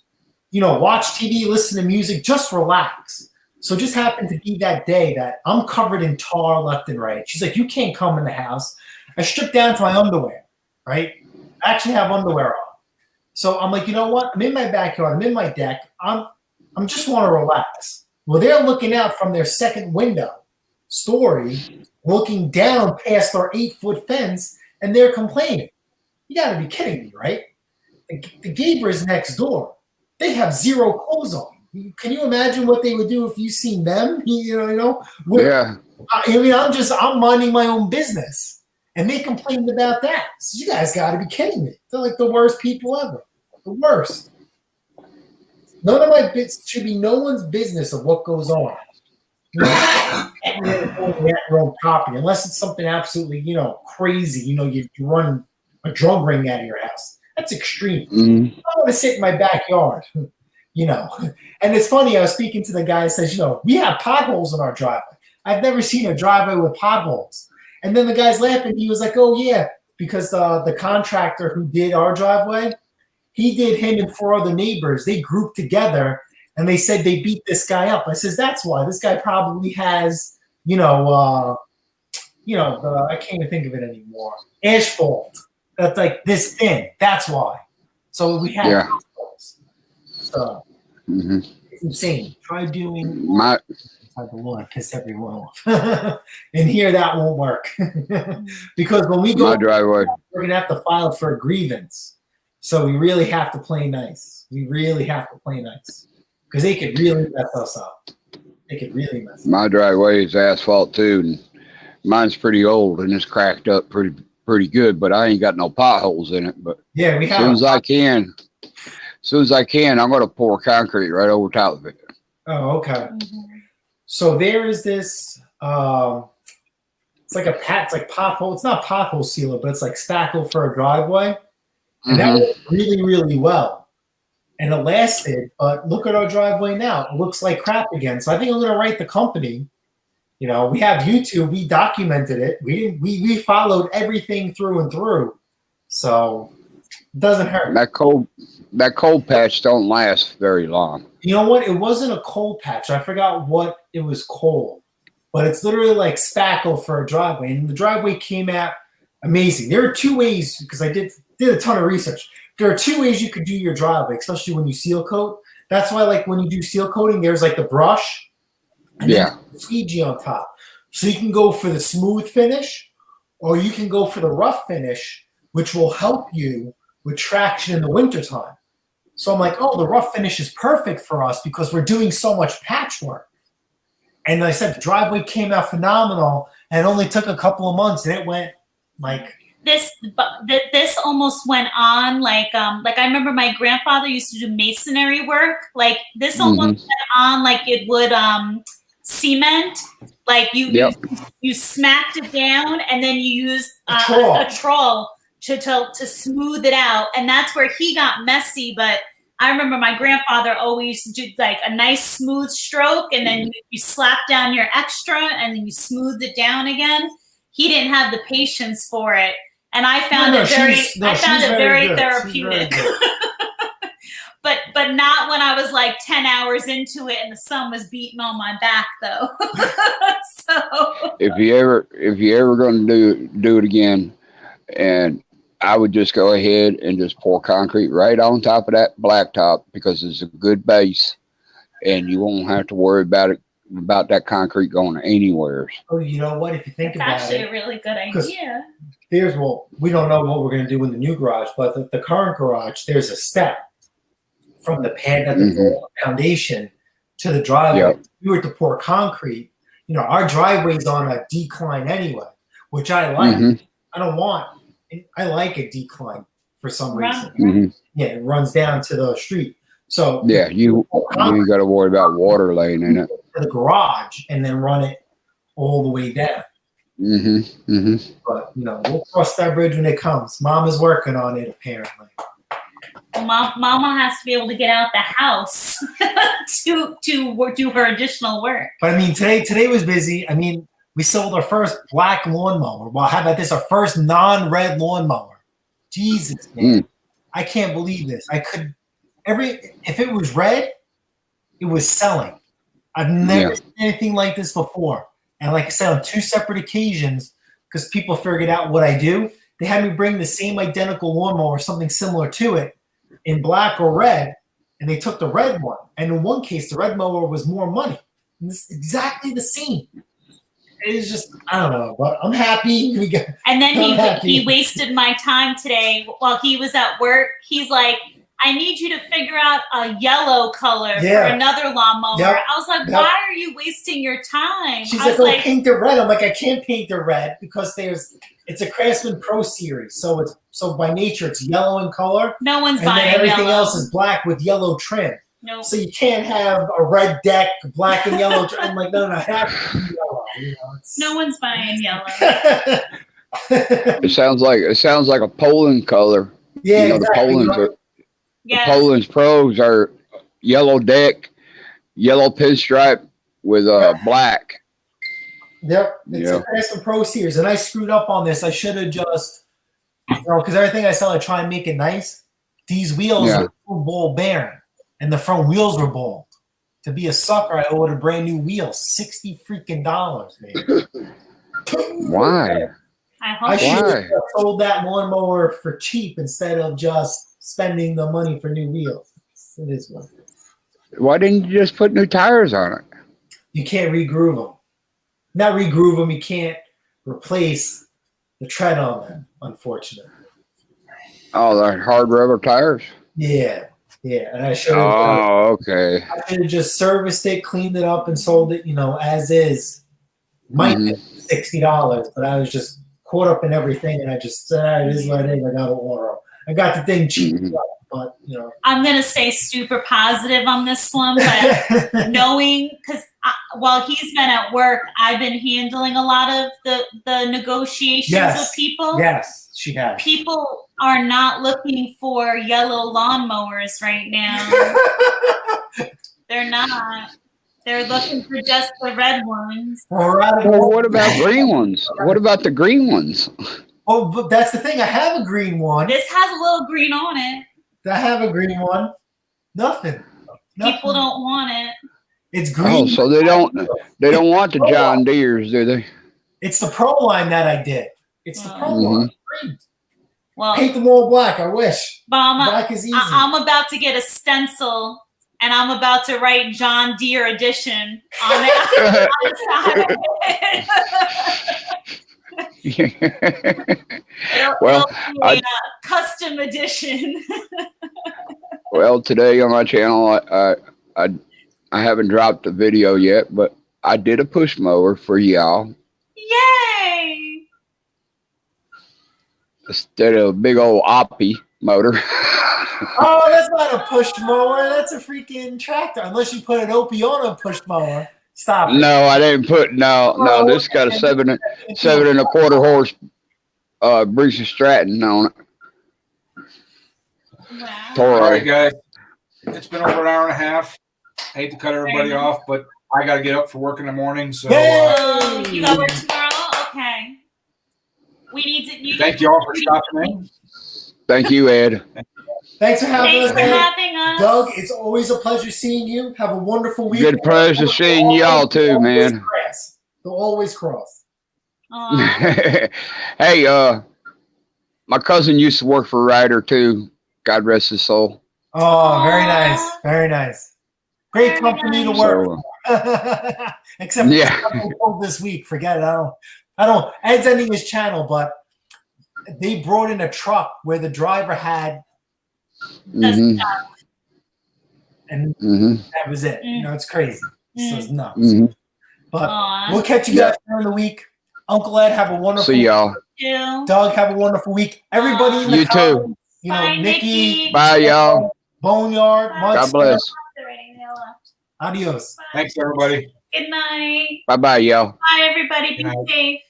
watch TV, listen to music, just relax. So it just happened to be that day that I'm covered in tar left and right. She's like, you can't come in the house. I stripped down to my underwear, right? I actually have underwear on. So I'm like, you know what? I'm in my backyard. I'm in my deck. I'm just want to relax. Well, they're looking out from their second window story, looking down past our 8-foot fence, and they're complaining. You got to be kidding me, right? The Gabers next door, they have zero clothes on. Can you imagine what they would do if you seen them? Yeah. I'm minding my own business, and they complained about that. So you guys got to be kidding me. They're like the worst people ever. The worst. None of my bits should be no one's business of what goes on. Your own property, unless it's something absolutely, crazy. You run a drug ring out of your house. That's extreme. I want to sit in my backyard. And it's funny, I was speaking to the guy that says, we have potholes in our driveway. I've never seen a driveway with potholes. And then the guy's laughing. He was like, oh, yeah, because the contractor who did our driveway, he did him and 4 other neighbors. They grouped together, and they said they beat this guy up. I says, that's why. This guy probably has, I can't even think of it anymore. Asphalt. That's like this thin. That's why. So we have potholes. So it's insane. Try doing I don't want to piss everyone off. And here that won't work. Because when we go my driveway, we're gonna have to file for a grievance. So we really have to play nice. Because they could really mess us up. My driveway is asphalt too, and mine's pretty old and it's cracked up pretty good, but I ain't got no potholes in it. But yeah, we have as soon as I can, I'm gonna pour concrete right over top of it. Oh, okay. So there is this it's like pothole. It's not pothole sealer, but it's like spackle for a driveway. And that worked really, really well. And it lasted, but look at our driveway now. It looks like crap again. So I think I'm gonna write the company. We have YouTube, we documented it. We followed everything through and through. So it doesn't hurt. That cold patch don't last very long. You know what? It wasn't a cold patch. I forgot what it was called. But it's literally like spackle for a driveway. And the driveway came out amazing. There are 2 ways, because I did a ton of research. There are 2 ways you could do your driveway, especially when you seal coat. That's why, like, when you do seal coating, there's like the brush and Yeah. then the squeegee on top. So you can go for the smooth finish or you can go for the rough finish, which will help you with traction in the wintertime. So I'm like, oh, the rough finish is perfect for us because we're doing so much patchwork. And like I said, the driveway came out phenomenal and it only took a couple of months and it went like this almost went on like I remember my grandfather used to do masonry work. Like this almost went on like it would cement. Like you smacked it down and then you used a troll to smooth it out, and that's where he got messy. But I remember my grandfather always did like a nice smooth stroke, and then you slap down your extra, and then you smoothed it down again. He didn't have the patience for it, and I found it very therapeutic. But not when I was like 10 hours into it and the sun was beating on my back, though. So If you ever going to do it again, and I would just go ahead and just pour concrete right on top of that blacktop because it's a good base, and you won't have to worry about that concrete going anywhere. Oh, you know what? If you think it's about actually it, a really good idea. we don't know what we're going to do in the new garage, but the current garage, there's a step from the pad that the foundation to the driveway. Yep. If we were to pour concrete, our driveway's on a decline anyway, which I like. I like a decline for some reason. Yeah, it runs down to the street. So yeah, you ain't got to worry about water laying in it. To the garage and then run it all the way down. But we'll cross that bridge when it comes. Mom is working on it apparently. Mama has to be able to get out the house to do her additional work. But I mean, today was busy. I mean, we sold our first black lawnmower. Well, how about this? Our first non-red lawnmower. Jesus, man. I can't believe this. If it was red, it was selling. I've never seen anything like this before. And like I said, on 2 separate occasions, because people figured out what I do, they had me bring the same identical lawnmower or something similar to it in black or red, and they took the red one. And in one case, the red mower was more money. And it's exactly the same. It's just, I don't know, but I'm happy. And then he wasted my time today while he was at work. He's like, I need you to figure out a yellow color for another lawnmower. Yep. I was like, why are you wasting your time? She's like, paint the red. I'm like, I can't paint the red because it's a Craftsman Pro Series. So by nature, it's yellow in color. No one's buying yellow. And then everything else is black with yellow trim. Nope. So you can't have a red deck, black and yellow trim. I'm like, no, have to be yellow. No one's buying yellow. It sounds like a Poland color. Yeah, exactly. The Poland's Pros are yellow deck, yellow pinstripe with black. Yep, it's a Craftsman Pro Series, and I screwed up on this. I should have just, because everything I sell, I try and make it nice. These wheels are ball bearing, and the front wheels were bald. To be a sucker, I owed a brand new wheel, $60 freaking, man. Why? I should have sold that lawnmower for cheap instead of just spending the money for new wheels. It is what it is. Why didn't you just put new tires on it? You can't re-groove them. Not re-groove them. You can't replace the tread on them, unfortunately. Oh, the hard rubber tires? Yeah. And I should have. Okay. I should have just serviced it, cleaned it up, and sold it, as is. Might be $60, but I was just caught up in everything, and I just said, it is what it is. I got to order. I got the thing cheap, but I'm gonna stay super positive on this one, but knowing because while he's been at work, I've been handling a lot of the negotiations with people. Yes, she has. People are not looking for yellow lawnmowers right now. They're not. They're looking for just the red ones. Well, what about green ones? What about the green ones? Oh, but that's the thing. I have a green one. This has a little green on it. I have a green one. Nothing. People don't want it. It's green. Oh, so they don't want the John Deeres, do they? It's the Pro line that I did. It's the Pro line. Green. Well, paint them all black. I wish. But black is easy. I'm about to get a stencil and I'm about to write John Deere edition on the, on the side of it. Well, It'll be I- a custom edition. Well, today on my channel, I haven't dropped the video yet, but I did a push mower for y'all Yay! instead of a big old Oppie motor. Oh, that's not a push mower. That's a freaking tractor. Unless you put an OP on a push mower. Stop it. No, I didn't put no. This got a 7.25 horse Brisa Stratton on it. Wow. Toro. All right, guys. It's been over an hour and a half. Hate to cut everybody off, but I got to get up for work in the morning. So You got work tomorrow? Okay. We need to. thank you all for stopping in. Thank you, Ed. Thanks for having Thanks us. for having us. Doug, it's always a pleasure seeing you. Have a wonderful week. Good pleasure seeing y'all too, man. They'll always cross. Aw. Hey, my cousin used to work for Ryder too. God rest his soul. Oh, very Aw. nice. Very nice. Great Very company to nice. work. So, Except Yeah. for this week. Forget it. I don't. Ed's ending his channel, but they brought in a truck where the driver had, mhm, and mhm, that was it. You know, it's crazy. So it's nuts. mhm. But Aw. we'll catch you guys during the week. Uncle Ed, have a wonderful See y'all. You. Doug, have a wonderful week. Everybody in the You too. comments, you know, Bye, Nikki, Bye, y'all. Boneyard, Bye. Mike, God bless. adios. Thanks, everybody. Good night. Bye, bye, y'all. Bye, everybody. Be Good night. safe.